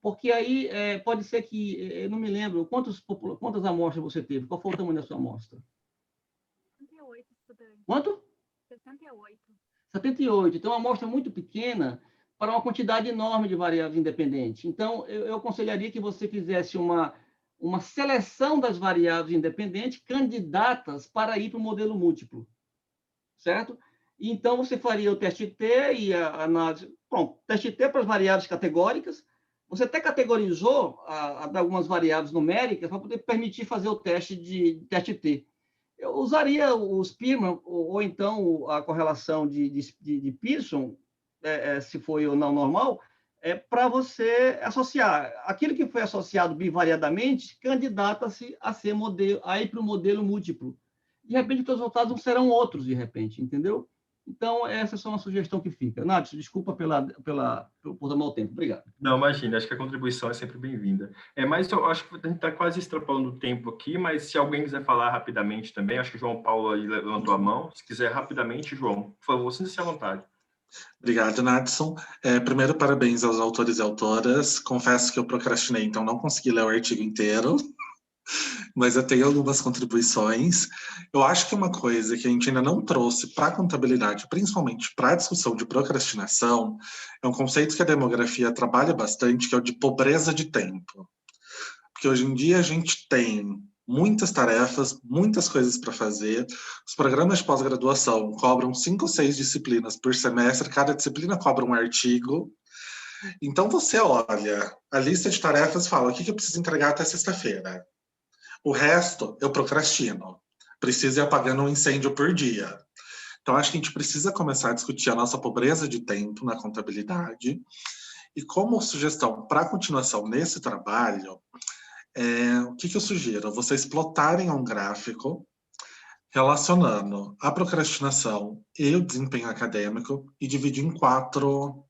Porque aí pode ser que, eu não me lembro, quantas amostras você teve? Qual foi o tamanho da sua amostra? 68 estudantes. Quanto? 68. 78. Então, uma amostra muito pequena para uma quantidade enorme de variáveis independentes. Então, eu aconselharia que você fizesse uma uma seleção das variáveis independentes candidatas para ir para o modelo múltiplo, certo? Então, você faria o teste T e a análise... Pronto, teste T para as variáveis categóricas. Você até categorizou algumas variáveis numéricas para poder permitir fazer o teste de teste T. Eu usaria o Spearman, ou então a correlação de Pearson, se foi ou não normal, para você associar. Aquilo que foi associado bivariadamente candidata-se a ir para o modelo múltiplo. De repente, os resultados não serão outros, de repente, entendeu? Então, essa é só uma sugestão que fica. Nath, desculpa por tomar o tempo. Obrigado. Não, imagina, acho que a contribuição é sempre bem-vinda. Mas eu acho que a gente está quase extrapolando o tempo aqui, mas se alguém quiser falar rapidamente também, acho que o João Paulo aí levantou a mão. Se quiser rapidamente, João, por favor, sinta-se à vontade. Obrigado, Nadson. Primeiro, parabéns aos autores e autoras. Confesso que eu procrastinei, então não consegui ler o artigo inteiro, mas eu tenho algumas contribuições. Eu acho que uma coisa que a gente ainda não trouxe para a contabilidade, principalmente para a discussão de procrastinação, é um conceito que a demografia trabalha bastante, que é o de pobreza de tempo. Porque hoje em dia a gente tem muitas tarefas, muitas coisas para fazer. Os programas de pós-graduação cobram 5 ou 6 disciplinas por semestre, cada disciplina cobra um artigo. Então você olha a lista de tarefas e fala, o que eu preciso entregar até sexta-feira? O resto eu procrastino. Preciso ir apagando um incêndio por dia. Então acho que a gente precisa começar a discutir a nossa pobreza de tempo na contabilidade. E como sugestão para continuação nesse trabalho, o que eu sugiro? Vocês plotarem um gráfico relacionando a procrastinação e o desempenho acadêmico e dividir em quatro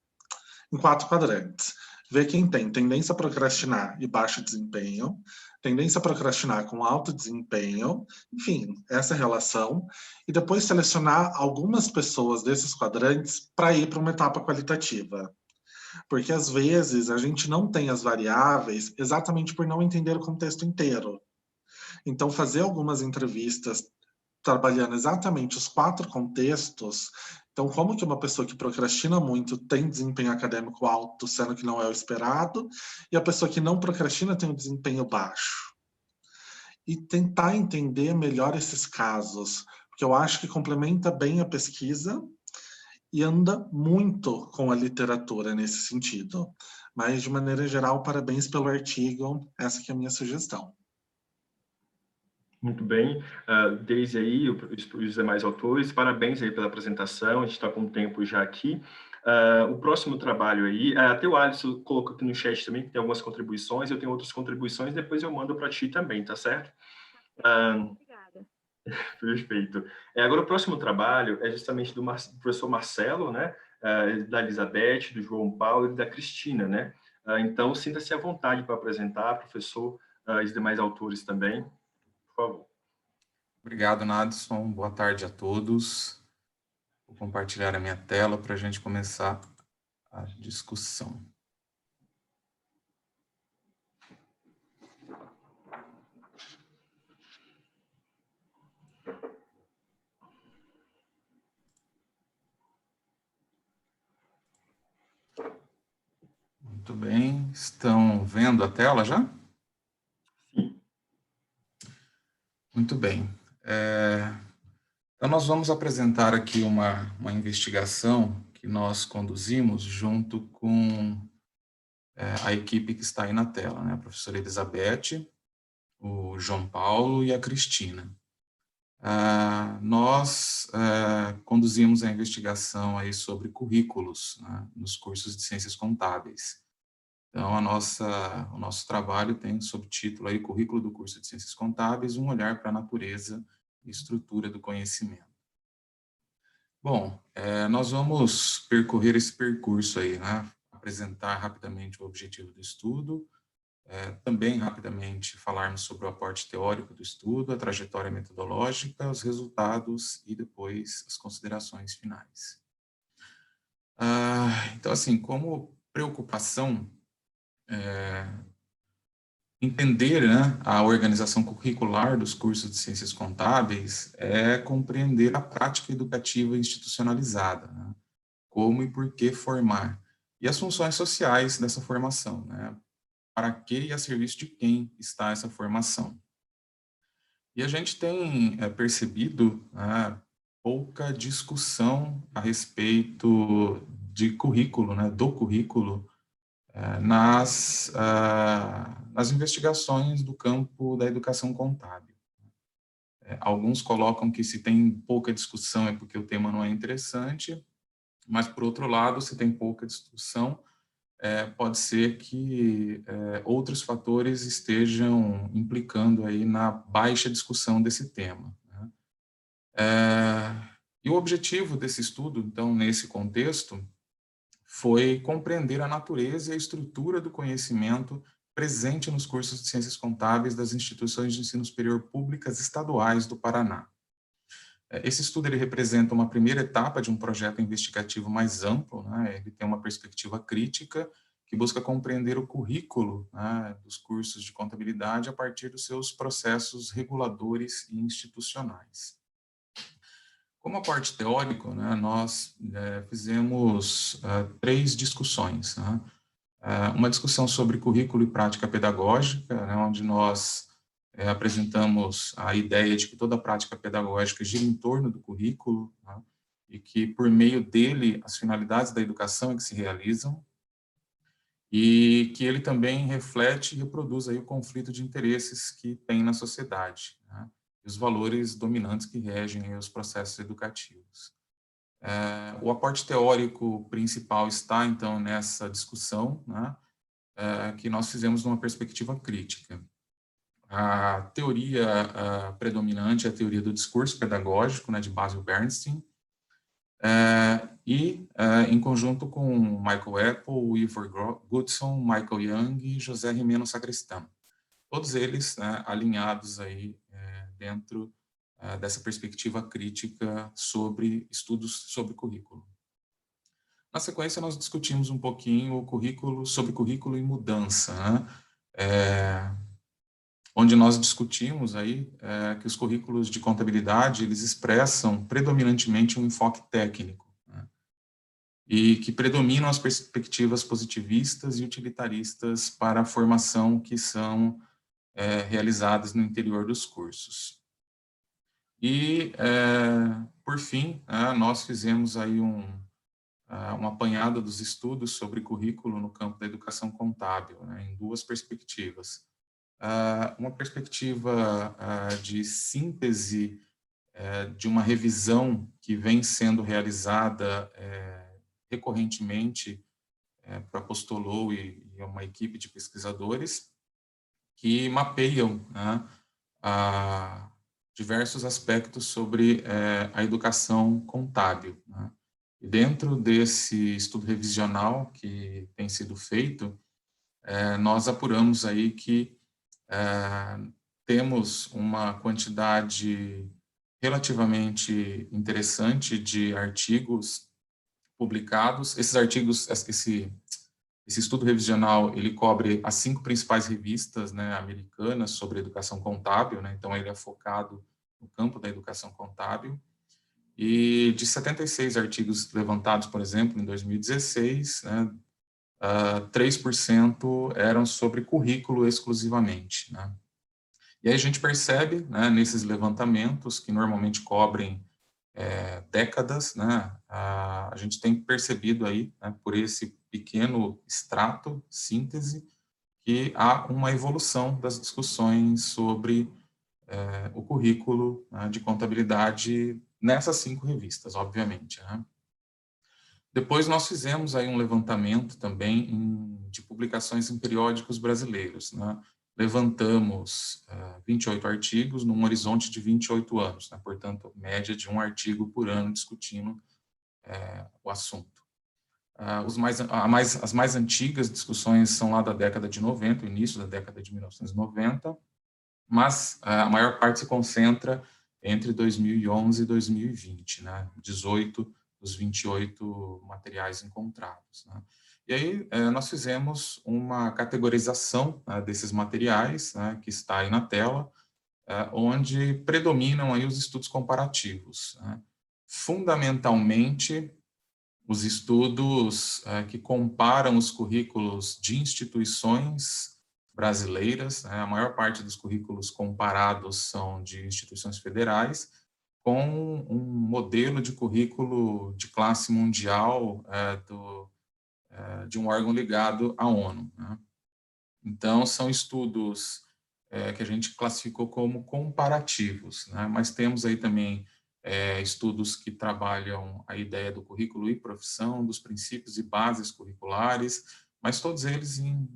quadrantes. Ver quem tem tendência a procrastinar e baixo desempenho, tendência a procrastinar com alto desempenho, enfim, essa relação, e depois selecionar algumas pessoas desses quadrantes para ir para uma etapa qualitativa. Porque, às vezes, a gente não tem as variáveis exatamente por não entender o contexto inteiro. Então, fazer algumas entrevistas trabalhando exatamente os 4 contextos. Então, como que uma pessoa que procrastina muito tem desempenho acadêmico alto, sendo que não é o esperado, e a pessoa que não procrastina tem um desempenho baixo. E tentar entender melhor esses casos, porque eu acho que complementa bem a pesquisa, e anda muito com a literatura nesse sentido. Mas, de maneira geral, parabéns pelo artigo. Essa que é a minha sugestão. Muito bem. Desde aí, os demais autores, parabéns aí pela apresentação, a gente está com o tempo já aqui. O próximo trabalho aí, até o Alisson colocou aqui no chat também, que tem algumas contribuições, eu tenho outras contribuições, depois eu mando para ti também, tá certo? Obrigada. Perfeito. Agora, o próximo trabalho é justamente do professor Marcelo, né? Da Elizabeth, do João Paulo e da Cristina, né? Então, sinta-se à vontade para apresentar, professor, e os demais autores também, por favor. Obrigado, Nadson. Boa tarde a todos. Vou compartilhar a minha tela para a gente começar a discussão. Muito bem. Estão vendo a tela já? Sim. Muito bem. Então, nós vamos apresentar aqui uma investigação que nós conduzimos junto com a equipe que está aí na tela, né? A professora Elizabeth, o João Paulo e a Cristina. Nós conduzimos a investigação aí sobre currículos, né, nos cursos de Ciências Contábeis. Então, o nosso trabalho tem subtítulo aí, Currículo do curso de Ciências Contábeis, um olhar para a natureza e estrutura do conhecimento. Bom, nós vamos percorrer esse percurso aí, né? Apresentar rapidamente o objetivo do estudo, também rapidamente falarmos sobre o aporte teórico do estudo, a trajetória metodológica, os resultados e depois as considerações finais. Então, assim, como preocupação, entender, né, a organização curricular dos cursos de Ciências Contábeis é compreender a prática educativa institucionalizada, né? Como e por que formar, e as funções sociais dessa formação, né? para que e a serviço de quem está essa formação. E a gente tem percebido pouca discussão a respeito de currículo, né, do currículo, nas investigações do campo da educação contábil. Alguns colocam que se tem pouca discussão é porque o tema não é interessante, mas, por outro lado, se tem pouca discussão, pode ser que outros fatores estejam implicando aí na baixa discussão desse tema, né? E o objetivo desse estudo, então, nesse contexto, foi compreender a natureza e a estrutura do conhecimento presente nos cursos de Ciências Contábeis das instituições de ensino superior públicas estaduais do Paraná. Esse estudo ele representa uma primeira etapa de um projeto investigativo mais amplo, né? Ele tem uma perspectiva crítica que busca compreender o currículo, né, dos cursos de contabilidade a partir dos seus processos reguladores e institucionais. Como aporte teórico, né, nós fizemos 3 discussões, né? Uma discussão sobre currículo e prática pedagógica, né, onde nós apresentamos a ideia de que toda a prática pedagógica gira em torno do currículo, né, e que, por meio dele, as finalidades da educação é que se realizam, e que ele também reflete e reproduz aí o conflito de interesses que tem na sociedade, né, e os valores dominantes que regem aí os processos educativos. O aporte teórico principal está, então, nessa discussão, né, que nós fizemos numa perspectiva crítica. A teoria predominante é a teoria do discurso pedagógico, né, de Basil Bernstein, em conjunto com Michael Apple, Ivor Goodson, Michael Young e José Rimeno Sacristán. Todos eles, né, alinhados aí dentro dessa perspectiva crítica sobre estudos sobre currículo. Na sequência, nós discutimos um pouquinho sobre currículo e mudança, né? Onde nós discutimos aí que os currículos de contabilidade eles expressam predominantemente um enfoque técnico, né? E que predominam as perspectivas positivistas e utilitaristas para a formação que são realizadas no interior dos cursos. E, por fim, nós fizemos aí uma apanhada dos estudos sobre currículo no campo da educação contábil, né, em 2 perspectivas. Uma perspectiva de síntese de uma revisão que vem sendo realizada recorrentemente para Postolou e uma equipe de pesquisadores que mapeiam, né, diversos aspectos sobre a educação contábil, né? E dentro desse estudo revisional que tem sido feito, nós apuramos aí que temos uma quantidade relativamente interessante de artigos publicados. Esses artigos, esse estudo revisional, ele cobre as 5 principais revistas, né, americanas sobre educação contábil, né, então ele é focado no campo da educação contábil, e de 76 artigos levantados, por exemplo, em 2016, né, 3% eram sobre currículo exclusivamente, né. E aí a gente percebe, né, nesses levantamentos, que normalmente cobrem décadas, né, a gente tem percebido aí, né, por esse pequeno extrato, síntese, que há uma evolução das discussões sobre o currículo, né, de contabilidade nessas 5 revistas, obviamente, né. Depois nós fizemos aí um levantamento também de publicações em periódicos brasileiros, né. Levantamos 28 artigos num horizonte de 28 anos, né? Portanto, média de 1 artigo por ano discutindo o assunto. As mais antigas discussões são lá da década de 90, o início da década de 1990, mas a maior parte se concentra entre 2011 e 2020, né? 18 dos 28 materiais encontrados, né? E aí nós fizemos uma categorização, né, desses materiais, né, que está aí na tela, onde predominam aí os estudos comparativos, né? Fundamentalmente, os estudos que comparam os currículos de instituições brasileiras, né? A maior parte dos currículos comparados são de instituições federais, com um modelo de currículo de classe mundial de um órgão ligado à ONU, né? Então, são estudos que a gente classificou como comparativos, né? Mas temos aí também estudos que trabalham a ideia do currículo e profissão, dos princípios e bases curriculares, mas todos eles em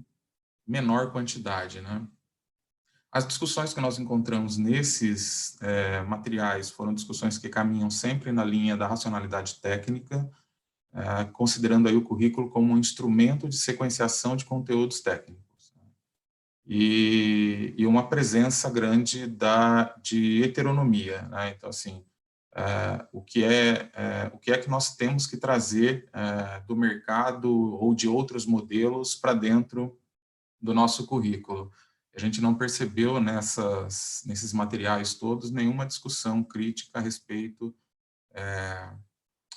menor quantidade, né? As discussões que nós encontramos nesses materiais foram discussões que caminham sempre na linha da racionalidade técnica, considerando aí o currículo como um instrumento de sequenciação de conteúdos técnicos. E uma presença grande de heteronomia, né? Então, assim, o que é que nós temos que trazer do mercado ou de outros modelos para dentro do nosso currículo. A gente não percebeu nesses materiais todos nenhuma discussão crítica a respeito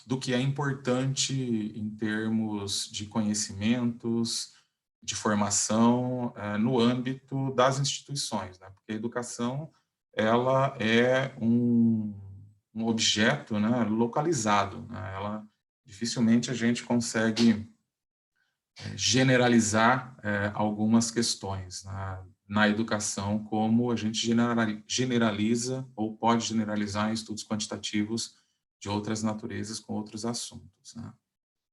do que é importante em termos de conhecimentos, de formação no âmbito das instituições, né? Porque a educação ela é um objeto, né, localizado, né? Dificilmente a gente consegue generalizar algumas questões na educação, como a gente generaliza ou pode generalizar em estudos quantitativos de outras naturezas com outros assuntos, né?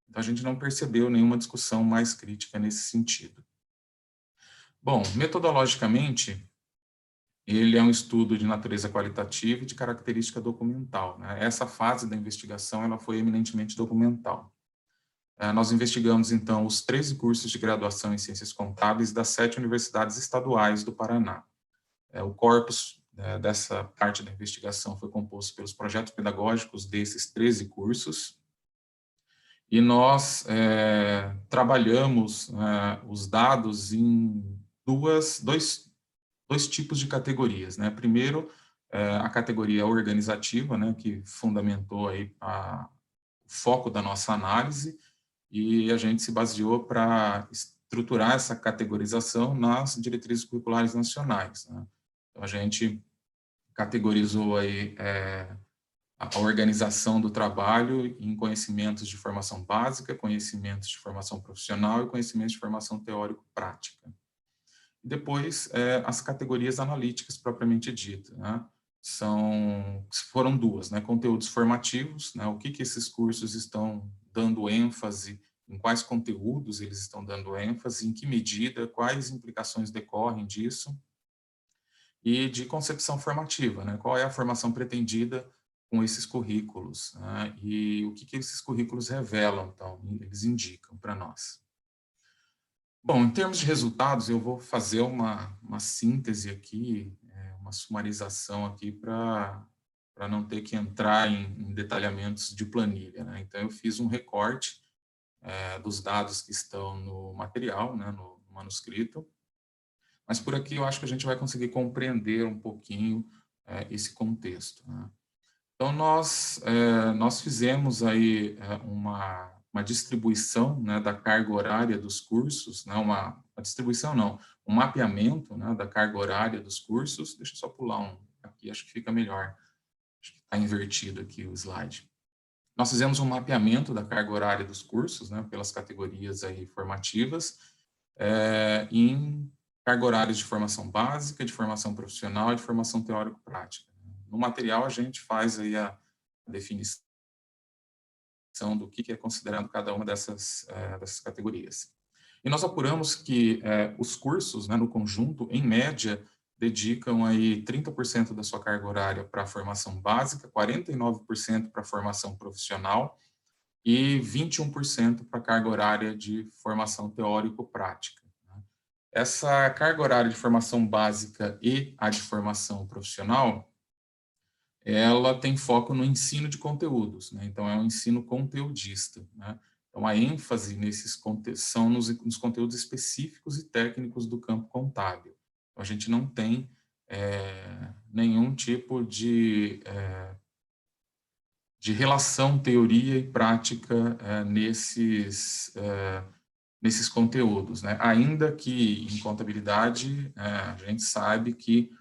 Então, a gente não percebeu nenhuma discussão mais crítica nesse sentido. Bom, metodologicamente, ele é um estudo de natureza qualitativa e de característica documental, né? Essa fase da investigação ela foi eminentemente documental. Nós investigamos, então, os 13 cursos de graduação em Ciências Contábeis das 7 universidades estaduais do Paraná. O corpus dessa parte da investigação foi composto pelos projetos pedagógicos desses 13 cursos, e nós trabalhamos os dados em dois tipos de categorias, né? Primeiro, a categoria organizativa, né, que fundamentou aí o foco da nossa análise, e a gente se baseou para estruturar essa categorização nas diretrizes curriculares nacionais, né? Então, a gente categorizou aí a organização do trabalho em conhecimentos de formação básica, conhecimentos de formação profissional e conhecimentos de formação teórico-prática. Depois, as categorias analíticas propriamente ditas, né? Foram duas, né? Conteúdos formativos, né? O que esses cursos estão dando ênfase, em quais conteúdos eles estão dando ênfase, em que medida, quais implicações decorrem disso, e de concepção formativa, né? Qual é a formação pretendida com esses currículos, né? E o que esses currículos revelam, então, eles indicam para nós. Bom, em termos de resultados, eu vou fazer uma síntese aqui, uma sumarização aqui para não ter que entrar em detalhamentos de planilha, né? Então, eu fiz um recorte dos dados que estão no material, né, no manuscrito, mas por aqui eu acho que a gente vai conseguir compreender um pouquinho esse contexto, né? Então, nós fizemos aí uma distribuição, né, da carga horária dos cursos, né, uma distribuição não, um mapeamento, né, da carga horária dos cursos. Deixa eu só pular aqui, acho que fica melhor. Acho que está invertido aqui o slide. Nós fizemos um mapeamento da carga horária dos cursos, né, pelas categorias aí formativas, em carga horária de formação básica, de formação profissional e de formação teórico-prática. No material, a gente faz aí a definição do que é considerado cada uma dessas categorias. E nós apuramos que os cursos, né, no conjunto, em média, dedicam aí 30% da sua carga horária para a formação básica, 49% para a formação profissional e 21% para a carga horária de formação teórico-prática. Essa carga horária de formação básica e a de formação profissional, ela tem foco no ensino de conteúdos, né? Então, é um ensino conteudista, né? Então, a ênfase são nos conteúdos específicos e técnicos do campo contábil. Então, a gente não tem nenhum tipo de relação teoria e prática nesses conteúdos, né? Ainda que em contabilidade a gente sabe que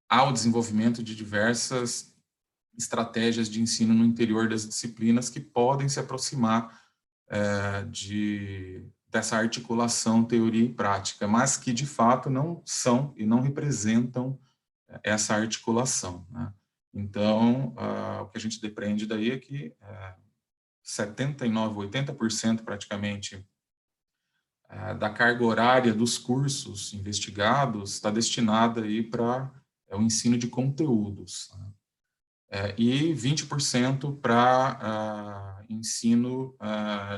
há o desenvolvimento de diversas estratégias de ensino no interior das disciplinas que podem se aproximar dessa articulação teoria e prática, mas que de fato não são e não representam essa articulação, né? Então, o que a gente depreende daí é que 79%, 80% praticamente da carga horária dos cursos investigados está destinada aí para o ensino de conteúdos, né? E 20% para ensino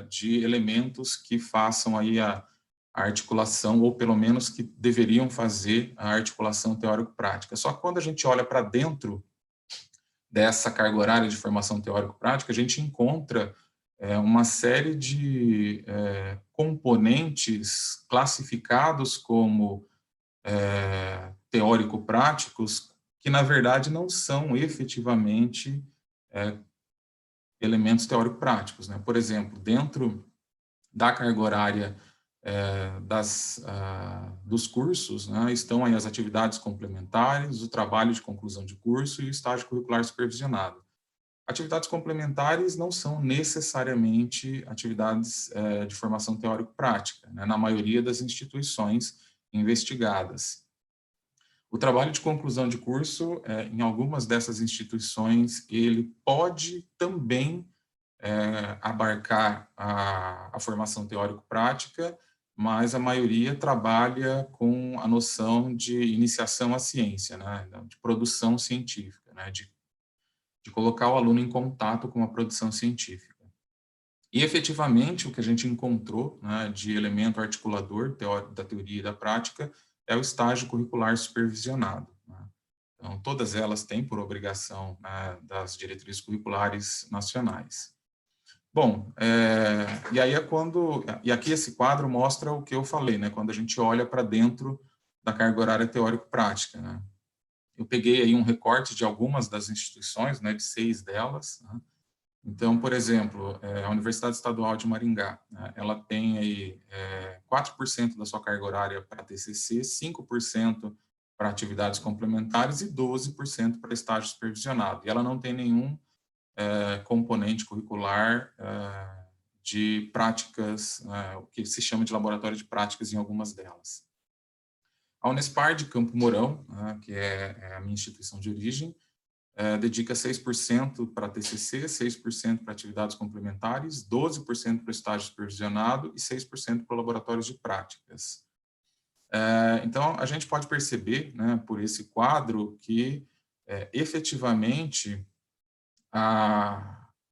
de elementos que façam aí a articulação, ou pelo menos que deveriam fazer a articulação teórico-prática. Só que quando a gente olha para dentro dessa carga horária de formação teórico-prática, a gente encontra uma série de componentes classificados como teórico-práticos, que, na verdade, não são efetivamente elementos teórico-práticos, né? Por exemplo, dentro da carga horária dos cursos, né, estão aí as atividades complementares, o trabalho de conclusão de curso e o estágio curricular supervisionado. Atividades complementares não são necessariamente atividades de formação teórico-prática, né, na maioria das instituições investigadas. O trabalho de conclusão de curso, em algumas dessas instituições, ele pode também abarcar a formação teórico-prática, mas a maioria trabalha com a noção de iniciação à ciência, né, de produção científica, né, de colocar o aluno em contato com a produção científica. E, efetivamente, o que a gente encontrou, né, de elemento articulador da teoria e da prática é o estágio curricular supervisionado, né? Então, todas elas têm por obrigação, né, das diretrizes curriculares nacionais. Bom, e aí e aqui esse quadro mostra o que eu falei, né, quando a gente olha para dentro da carga horária teórico-prática, né? Eu peguei aí um recorte de algumas das instituições, né, de 6 delas, né? Então, por exemplo, a Universidade Estadual de Maringá, né, ela tem aí 4% da sua carga horária para TCC, 5% para atividades complementares e 12% para estágio supervisionado. E ela não tem nenhum componente curricular de práticas, o que se chama de laboratório de práticas em algumas delas. A Unespar de Campo Mourão, né, que é a minha instituição de origem, dedica 6% para TCC, 6% para atividades complementares, 12% para estágio supervisionado e 6% para laboratórios de práticas. Então, a gente pode perceber, né, por esse quadro, que efetivamente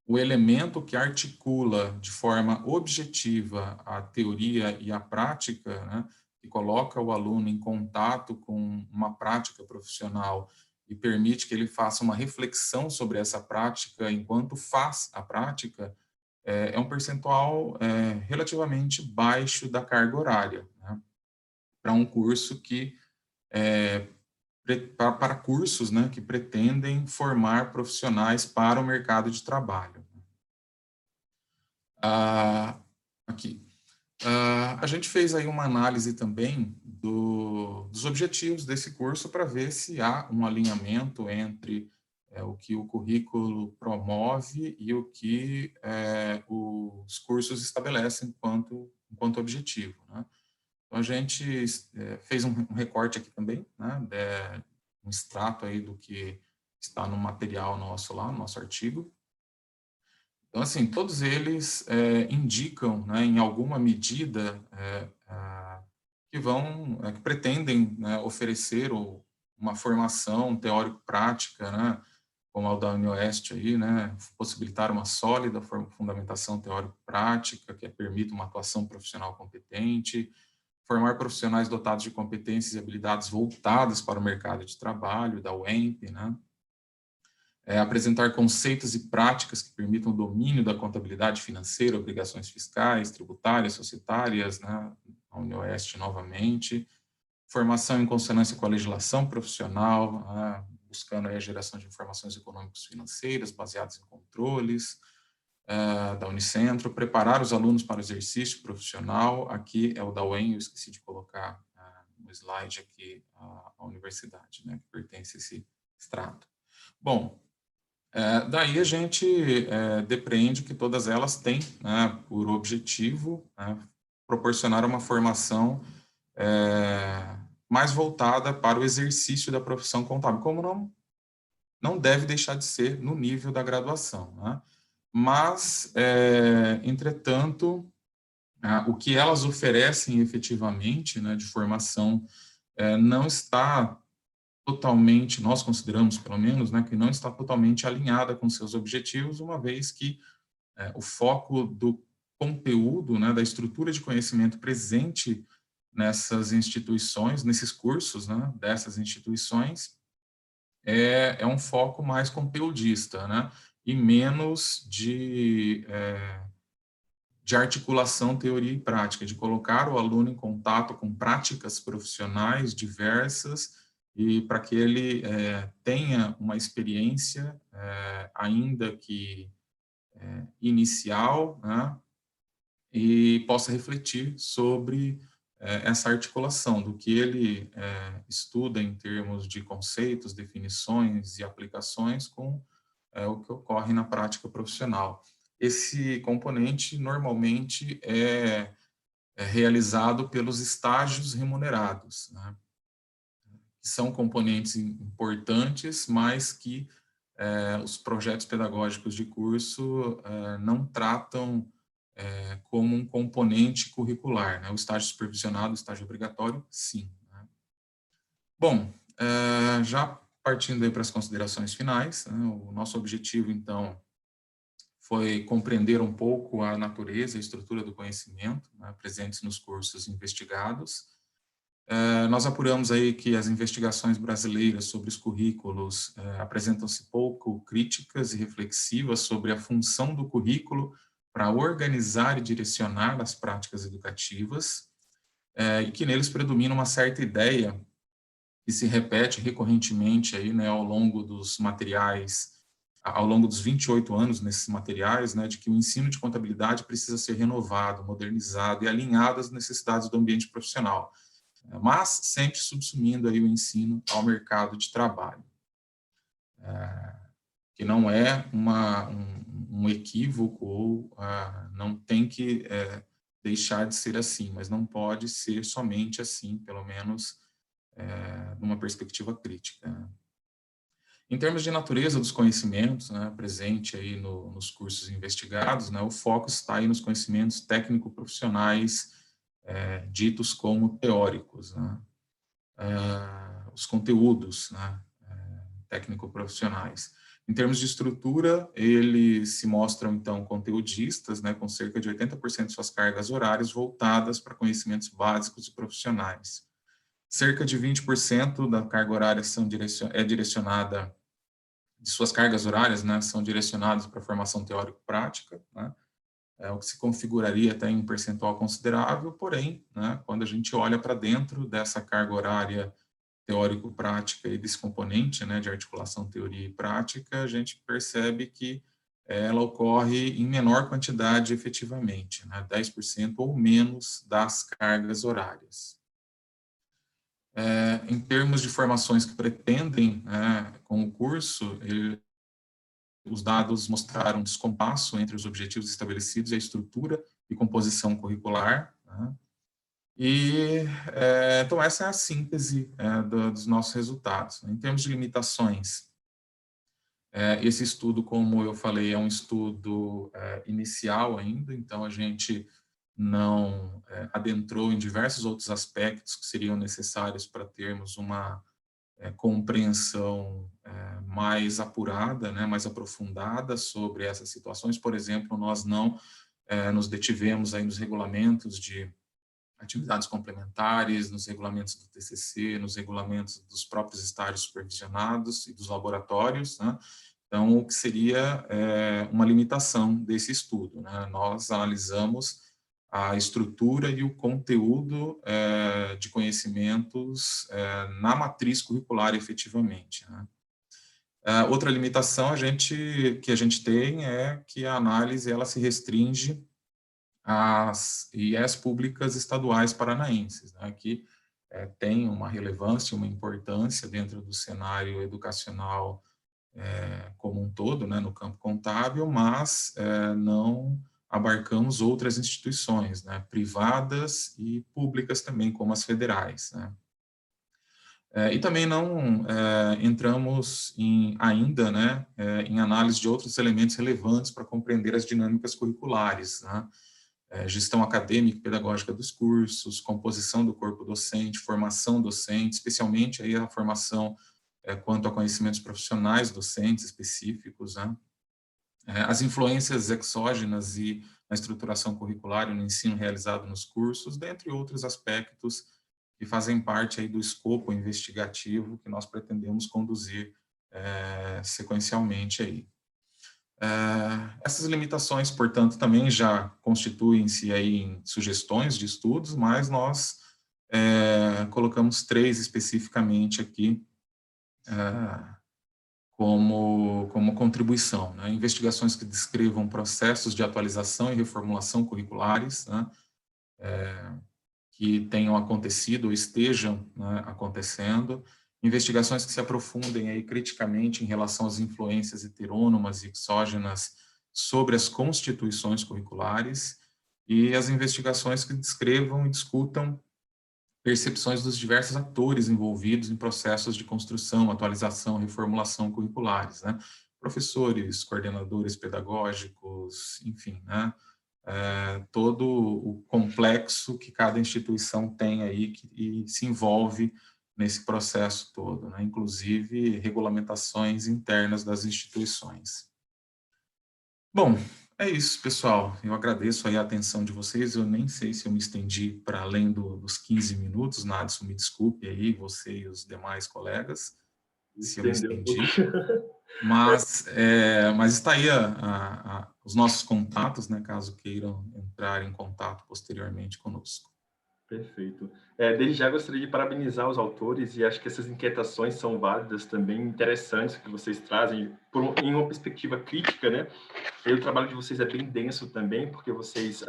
o elemento que articula de forma objetiva a teoria e a prática, né, que coloca o aluno em contato com uma prática profissional e permite que ele faça uma reflexão sobre essa prática enquanto faz a prática, é um percentual relativamente baixo da carga horária, né, para um curso que, para cursos, né, que pretendem formar profissionais para o mercado de trabalho. Aqui. A gente fez aí uma análise também dos objetivos desse curso para ver se há um alinhamento entre o que o currículo promove e o que os cursos estabelecem enquanto objetivo, né? Então, a gente fez um recorte aqui também, né, um extrato aí do que está no material nosso lá, no nosso artigo. Então, assim, todos eles indicam, né, em alguma medida, que pretendem, né, oferecer uma formação teórico-prática, né, como a da UniOeste aí, né, possibilitar uma sólida fundamentação teórico-prática que permita uma atuação profissional competente, formar profissionais dotados de competências e habilidades voltadas para o mercado de trabalho, da UEMP, né, apresentar conceitos e práticas que permitam o domínio da contabilidade financeira, obrigações fiscais, tributárias, societárias, né, a UniOeste novamente, formação em consonância com a legislação profissional, buscando aí a geração de informações econômicos financeiras baseadas em controles, da Unicentro, preparar os alunos para o exercício profissional. Aqui é o da UEM, eu esqueci de colocar no slide aqui a universidade, né, que pertence a esse extrato. Bom, daí a gente depreende que todas elas têm, né, por objetivo, né, proporcionar uma formação mais voltada para o exercício da profissão contábil, como não deve deixar de ser no nível da graduação, né? Mas, entretanto, o que elas oferecem efetivamente, né, de formação, não está totalmente, nós consideramos pelo menos, né, que não está totalmente alinhada com seus objetivos, uma vez que o foco do conteúdo, né, da estrutura de conhecimento presente nessas instituições, nesses cursos, né, dessas instituições, é um foco mais conteudista, né, e menos de articulação, teoria e prática, de colocar o aluno em contato com práticas profissionais diversas e para que ele tenha uma experiência, ainda que inicial, né, e possa refletir sobre essa articulação do que ele estuda em termos de conceitos, definições e aplicações com o que ocorre na prática profissional. Esse componente normalmente é realizado pelos estágios remunerados, né? Que são componentes importantes, mas que os projetos pedagógicos de curso não tratam como um componente curricular, né? O estágio supervisionado, o estágio obrigatório, sim, né? Bom, já partindo aí para as considerações finais, né? O nosso objetivo, então, foi compreender um pouco a natureza e a estrutura do conhecimento, né, presentes nos cursos investigados. Nós apuramos aí que as investigações brasileiras sobre os currículos apresentam-se pouco críticas e reflexivas sobre a função do currículo para organizar e direcionar as práticas educativas, e que neles predomina uma certa ideia que se repete recorrentemente aí, né, ao longo dos materiais, ao longo dos 28 anos nesses materiais, né, de que o ensino de contabilidade precisa ser renovado, modernizado e alinhado às necessidades do ambiente profissional, mas sempre subsumindo aí o ensino ao mercado de trabalho. Que não é um equívoco ou não tem que deixar de ser assim, mas não pode ser somente assim, pelo menos numa perspectiva crítica, né? Em termos de natureza dos conhecimentos, né, presente aí nos cursos investigados, né, o foco está aí nos conhecimentos técnico-profissionais, ditos como teóricos, né, os conteúdos, né, técnico-profissionais. Em termos de estrutura, eles se mostram, então, conteudistas, né, com cerca de 80% de suas cargas horárias voltadas para conhecimentos básicos e profissionais. Cerca de 20% da carga horária é direcionada, de suas cargas horárias, né, são direcionadas para a formação teórico-prática, né, o que se configuraria até em um percentual considerável, porém, né, quando a gente olha para dentro dessa carga horária teórico-prática e desse componente, né, de articulação teoria e prática, a gente percebe que ela ocorre em menor quantidade efetivamente, né, 10% ou menos das cargas horárias. Em termos de formações que pretendem com o curso, os dados mostraram um descompasso entre os objetivos estabelecidos e a estrutura e composição curricular, né? E, então, essa é a síntese dos nossos resultados. Em termos de limitações, esse estudo, como eu falei, é um estudo inicial ainda, então a gente não adentrou em diversos outros aspectos que seriam necessários para termos uma compreensão mais apurada, né, mais aprofundada sobre essas situações. Por exemplo, nós não nos detivemos aí nos regulamentos de atividades complementares, nos regulamentos do TCC, nos regulamentos dos próprios estágios supervisionados e dos laboratórios, né? Então, o que seria uma limitação desse estudo, né? Nós analisamos a estrutura e o conteúdo de conhecimentos na matriz curricular, efetivamente, né? Outra limitação que a gente tem é que a análise ela se restringe às IES públicas estaduais paranaenses, né, que tem uma relevância, uma importância dentro do cenário educacional como um todo, né, no campo contábil, mas não abarcamos outras instituições, né, privadas e públicas também, como as federais, né. E também não entramos ainda, né, em análise de outros elementos relevantes para compreender as dinâmicas curriculares, né, gestão acadêmica e pedagógica dos cursos, composição do corpo docente, formação docente, especialmente aí a formação quanto a conhecimentos profissionais docentes específicos, né, as influências exógenas e na estruturação curricular e no ensino realizado nos cursos, dentre outros aspectos que fazem parte aí do escopo investigativo que nós pretendemos conduzir sequencialmente aí. Essas limitações, portanto, também já constituem-se aí em sugestões de estudos, mas nós colocamos 3 especificamente aqui como contribuição, né? Investigações que descrevam processos de atualização e reformulação curriculares, né? Que tenham acontecido ou estejam, né, acontecendo, investigações que se aprofundem aí criticamente em relação às influências heterônomas e exógenas sobre as constituições curriculares, e as investigações que descrevam e discutam percepções dos diversos atores envolvidos em processos de construção, atualização, reformulação curriculares, né? Professores, coordenadores pedagógicos, enfim, né? Todo o complexo que cada instituição tem aí e se envolve nesse processo todo, né? Inclusive regulamentações internas das instituições. Bom, é isso, pessoal. Eu agradeço aí a atenção de vocês. Eu nem sei se eu me estendi para além dos 15 minutos, Nadson, me desculpe aí, você e os demais colegas, se eu me estendi. Mas está aí os nossos contatos, né, caso queiram entrar em contato posteriormente conosco. Perfeito. Desde já gostaria de parabenizar os autores e acho que essas inquietações são válidas também, interessantes que vocês trazem em uma perspectiva crítica, né? E o trabalho de vocês é bem denso também, porque vocês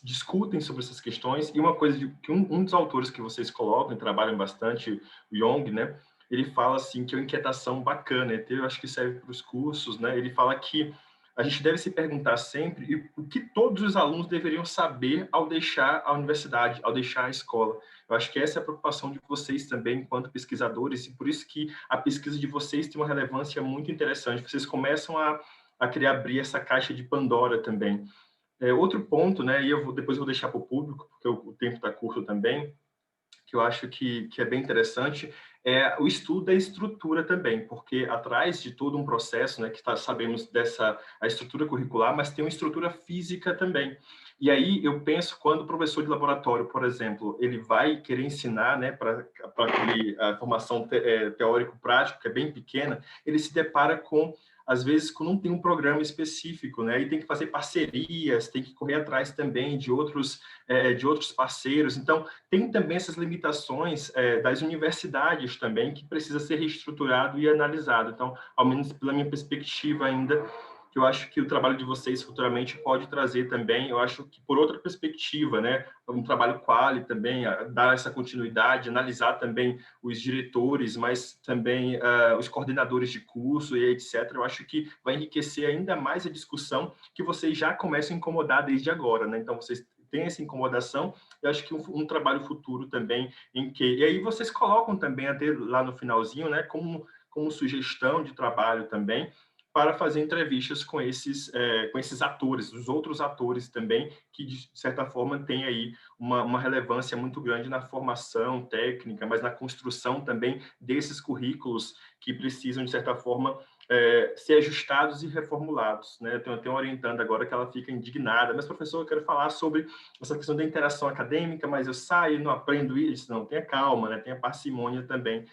discutem sobre essas questões. E uma coisa que um dos autores que vocês colocam e trabalham bastante, o Young, né? Ele fala assim que é uma inquietação bacana, eu acho que serve para os cursos, né? Ele fala que a gente deve se perguntar sempre o que todos os alunos deveriam saber ao deixar a universidade, ao deixar a escola. Eu acho que essa é a preocupação de vocês também, enquanto pesquisadores, e por isso que a pesquisa de vocês tem uma relevância muito interessante. Vocês começam a querer abrir essa caixa de Pandora também. Outro ponto, né, e depois eu vou deixar para o público, porque o tempo está curto também, que eu acho que é bem interessante, é o estudo da estrutura também, porque atrás de todo um processo, né, que sabemos a estrutura curricular, mas tem uma estrutura física também. E aí eu penso, quando o professor de laboratório, por exemplo, ele vai querer ensinar, né, para a formação teórico-prática, que é bem pequena, ele se depara com, às vezes, não tem um programa específico, né, e tem que fazer parcerias, tem que correr atrás também de outros parceiros. Então, tem também essas limitações das universidades também, que precisa ser reestruturado e analisado. Então, ao menos pela minha perspectiva ainda, que eu acho que o trabalho de vocês futuramente pode trazer também, eu acho que por outra perspectiva, né, um trabalho quali também, dar essa continuidade, analisar também os diretores, mas também os coordenadores de curso e etc. Eu acho que vai enriquecer ainda mais a discussão que vocês já começam a incomodar desde agora, né? Então, vocês têm essa incomodação, eu acho que um trabalho futuro também e aí vocês colocam também até lá no finalzinho, né, como sugestão de trabalho também, para fazer entrevistas com esses atores, os outros atores também, que, de certa forma, têm aí uma relevância muito grande na formação técnica, mas na construção também desses currículos que precisam, de certa forma, ser ajustados e reformulados, né? Eu tenho orientando agora que ela fica indignada, mas, professor, eu quero falar sobre essa questão da interação acadêmica, mas eu saio e não aprendo isso. Não, tenha calma, né? Tenha parcimônia também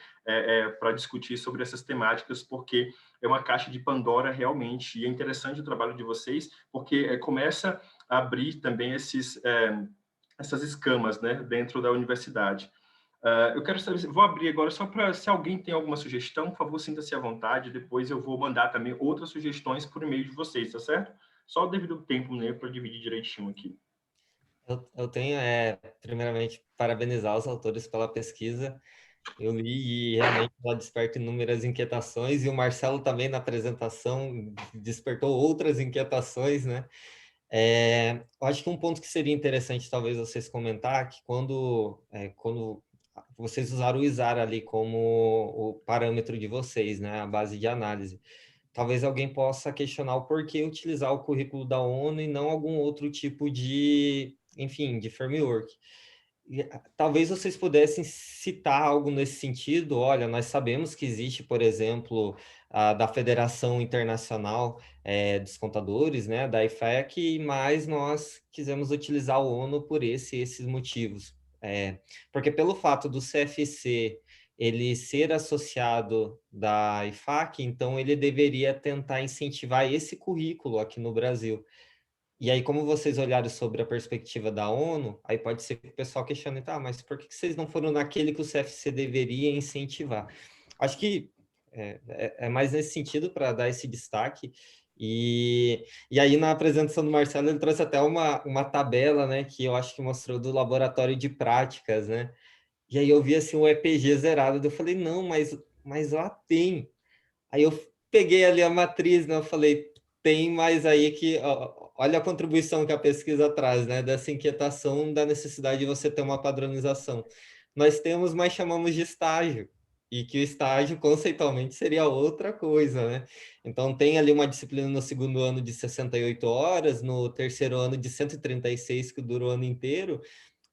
para discutir sobre essas temáticas, porque é uma caixa de Pandora realmente, e é interessante o trabalho de vocês, porque começa a abrir também essas escamas, né, dentro da universidade. Eu quero saber, vou abrir agora só para, se alguém tem alguma sugestão, por favor, sinta-se à vontade, depois eu vou mandar também outras sugestões por e-mail de vocês, tá certo? Só devido ao tempo, né, para dividir direitinho aqui. Eu tenho, primeiramente, parabenizar os autores pela pesquisa. Eu li e realmente ela desperta inúmeras inquietações, e o Marcelo também na apresentação despertou outras inquietações, né? Eu acho que um ponto que seria interessante talvez vocês comentar, que quando vocês usaram o ISAR ali como o parâmetro de vocês, né, a base de análise, talvez alguém possa questionar o porquê utilizar o currículo da ONU e não algum outro tipo de, enfim, de framework. Talvez vocês pudessem citar algo nesse sentido. Olha, nós sabemos que existe, por exemplo, da Federação Internacional dos Contadores, né, da IFEC, mas nós quisemos utilizar a ONU por esses motivos. Porque pelo fato do CFC ele ser associado da IFAC, então ele deveria tentar incentivar esse currículo aqui no Brasil. E aí, como vocês olharam sobre a perspectiva da ONU, aí pode ser que o pessoal questione, tá, mas por que vocês não foram naquele que o CFC deveria incentivar? Acho que é mais nesse sentido para dar esse destaque. E aí, na apresentação do Marcelo, ele trouxe até uma tabela, né, que eu acho que mostrou do laboratório de práticas, né? E aí eu vi assim o EPG zerado, eu falei, não, mas lá tem. Aí eu peguei ali a matriz, né? Eu falei, tem mais aí que... olha a contribuição que a pesquisa traz, né? Dessa inquietação da necessidade de você ter uma padronização. Nós temos, mas chamamos de estágio. E que o estágio, conceitualmente, seria outra coisa, né? Então, tem ali uma disciplina no segundo ano de 68 horas, no terceiro ano de 136, que dura o ano inteiro,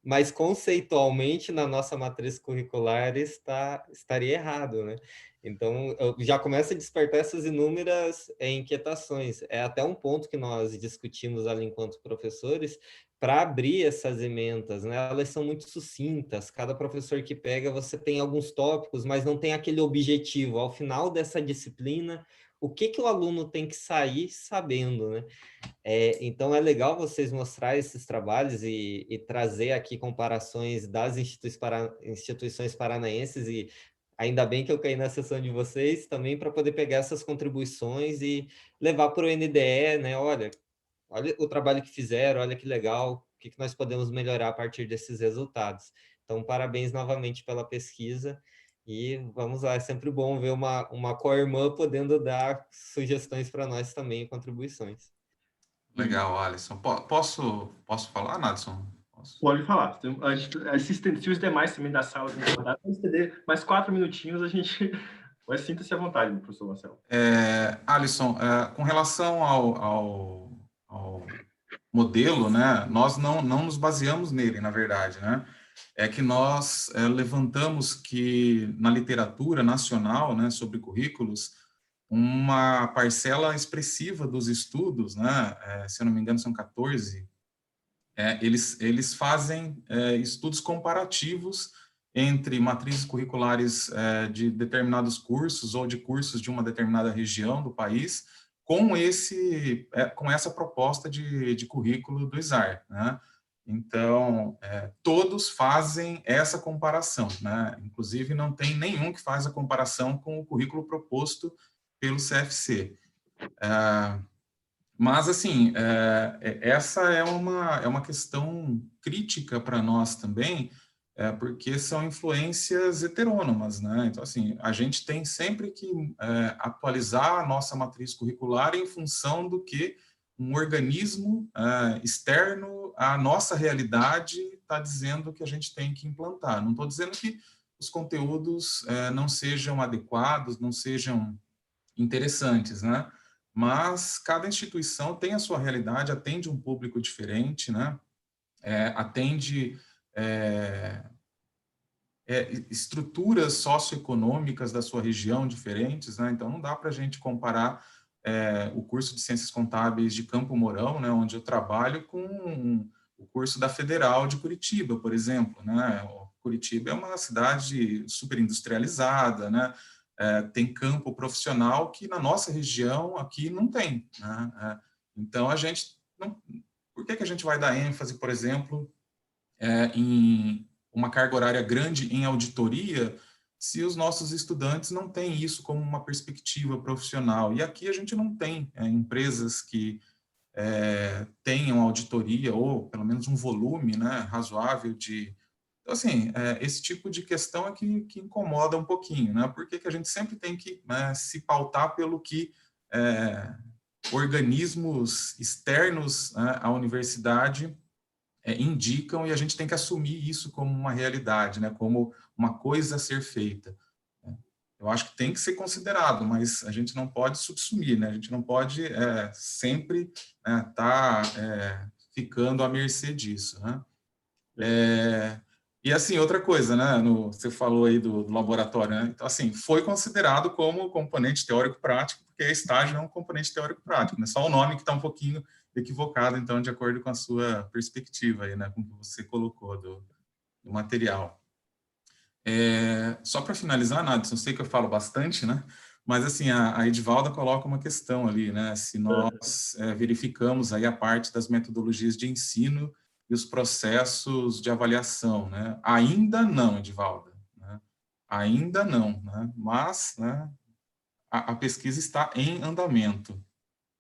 mas conceitualmente na nossa matriz curricular estaria errado, né? Então, já começa a despertar essas inúmeras inquietações. É até um ponto que nós discutimos ali enquanto professores, para abrir essas ementas, né? Elas são muito sucintas, cada professor que pega, você tem alguns tópicos, mas não tem aquele objetivo. Ao final dessa disciplina, o que o aluno tem que sair sabendo, né? Então, é legal vocês mostrar esses trabalhos e trazer aqui comparações das instituições paranaenses, e ainda bem que eu caí na sessão de vocês também para poder pegar essas contribuições e levar para o NDE, né? Olha o trabalho que fizeram, olha que legal, o que nós podemos melhorar a partir desses resultados. Então, parabéns novamente pela pesquisa. E vamos lá, é sempre bom ver uma co-irmã podendo dar sugestões para nós também e contribuições. Legal, Alisson. Posso falar, Nadson? Pode falar. Se os demais também da sala concordar, para estender mais 4 minutinhos, a gente vai, sinta-se à vontade, professor Marcelo. Alisson, com relação ao modelo, né, nós não nos baseamos nele, na verdade, né? É que nós levantamos que na literatura nacional, né, sobre currículos, uma parcela expressiva dos estudos, né, se eu não me engano são 14, eles fazem estudos comparativos entre matrizes curriculares de determinados cursos ou de cursos de uma determinada região do país com essa proposta de currículo do ISAR, né? Então, todos fazem essa comparação, né? Inclusive, não tem nenhum que faz a comparação com o currículo proposto pelo CFC. Mas, assim, essa é uma questão crítica para nós também, porque são influências heterônomas, né? Então, assim, a gente tem sempre que atualizar a nossa matriz curricular em função do que um organismo externo à nossa realidade está dizendo que a gente tem que implantar. Não estou dizendo que os conteúdos não sejam adequados, não sejam interessantes, né? Mas cada instituição tem a sua realidade, atende um público diferente, né? Atende estruturas socioeconômicas da sua região diferentes, né? Então não dá para a gente comparar o curso de Ciências Contábeis de Campo Mourão, né, onde eu trabalho, com o curso da Federal de Curitiba, por exemplo, né? Curitiba é uma cidade super industrializada, né? Tem campo profissional que na nossa região aqui não tem, né? Então a gente não... Por que a gente vai dar ênfase, por exemplo, em uma carga horária grande em auditoria se os nossos estudantes não têm isso como uma perspectiva profissional. E aqui a gente não tem empresas que tenham auditoria, ou pelo menos um volume, né, razoável de... Então, assim, esse tipo de questão é que incomoda um pouquinho, né? Porque que a gente sempre tem que, né, se pautar pelo que organismos externos, né, à universidade indicam, e a gente tem que assumir isso como uma realidade, né, como uma coisa a ser feita. Eu acho que tem que ser considerado, mas a gente não pode subsumir, né? A gente não pode sempre tá ficando à mercê disso, né? E assim, outra coisa, né? Você falou aí do laboratório, né? Então, assim, foi considerado como componente teórico-prático, porque estágio é um componente teórico-prático, né? Só o nome que está um pouquinho equivocado, então, de acordo com a sua perspectiva aí, né? Com o que você colocou do material. Só para finalizar, Nadson, eu sei que eu falo bastante, né? Mas, assim, a Edivalda coloca uma questão ali, né? Se nós verificamos aí a parte das metodologias de ensino e os processos de avaliação, né? Ainda não, Edivalda, né? Ainda não, né? Mas, né, a pesquisa está em andamento.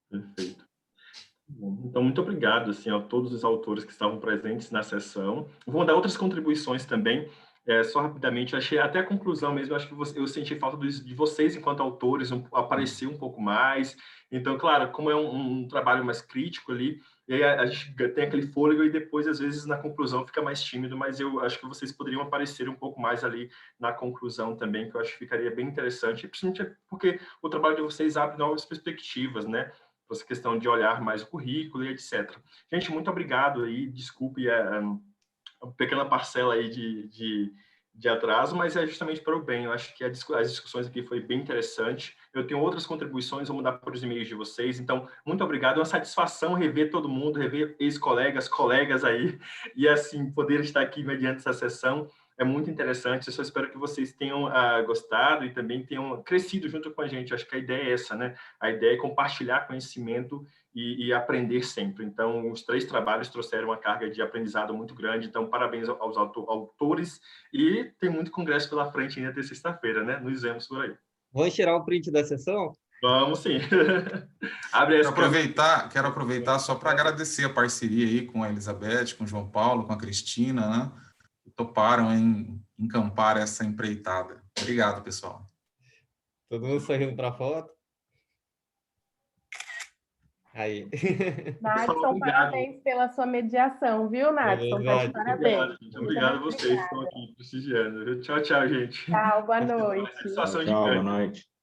Perfeito. Então, muito obrigado, assim, a todos os autores que estavam presentes na sessão. Vou dar outras contribuições também, só rapidamente. Achei até a conclusão mesmo, acho que eu senti falta de vocês, enquanto autores, aparecer um pouco mais. Então, claro, como é um trabalho mais crítico ali, e aí a gente tem aquele fôlego e depois, às vezes, na conclusão fica mais tímido, mas eu acho que vocês poderiam aparecer um pouco mais ali na conclusão também, que eu acho que ficaria bem interessante, principalmente porque o trabalho de vocês abre novas perspectivas, né? Essa questão de olhar mais o currículo e etc. Gente, muito obrigado aí, desculpe a pequena parcela aí de atraso, mas é justamente para o bem. Eu acho que as discussões aqui foi bem interessante. Eu tenho outras contribuições, vou mudar para os e-mails de vocês. Então, muito obrigado. É uma satisfação rever todo mundo, rever ex-colegas, colegas aí, e assim, poder estar aqui mediante essa sessão. É muito interessante, eu só espero que vocês tenham gostado e também tenham crescido junto com a gente. Acho que a ideia é essa, né? A ideia é compartilhar conhecimento e aprender sempre. Então, os 3 trabalhos trouxeram uma carga de aprendizado muito grande. Então, parabéns aos autores e tem muito congresso pela frente ainda até sexta-feira, né? Nos vemos por aí. Vamos tirar um print da sessão? Vamos sim. Abre essa Quero aproveitar só para agradecer a parceria aí com a Elizabeth, com o João Paulo, com a Cristina, né? Que toparam em encampar essa empreitada. Obrigado, pessoal. Todo mundo sorrindo para a foto? Aí. Nadson, parabéns pela sua mediação, viu, Nadson? Parabéns. Obrigado a vocês que estão aqui prestigiando. Tchau, tchau, gente. Tchau, boa noite. Tchau, boa noite.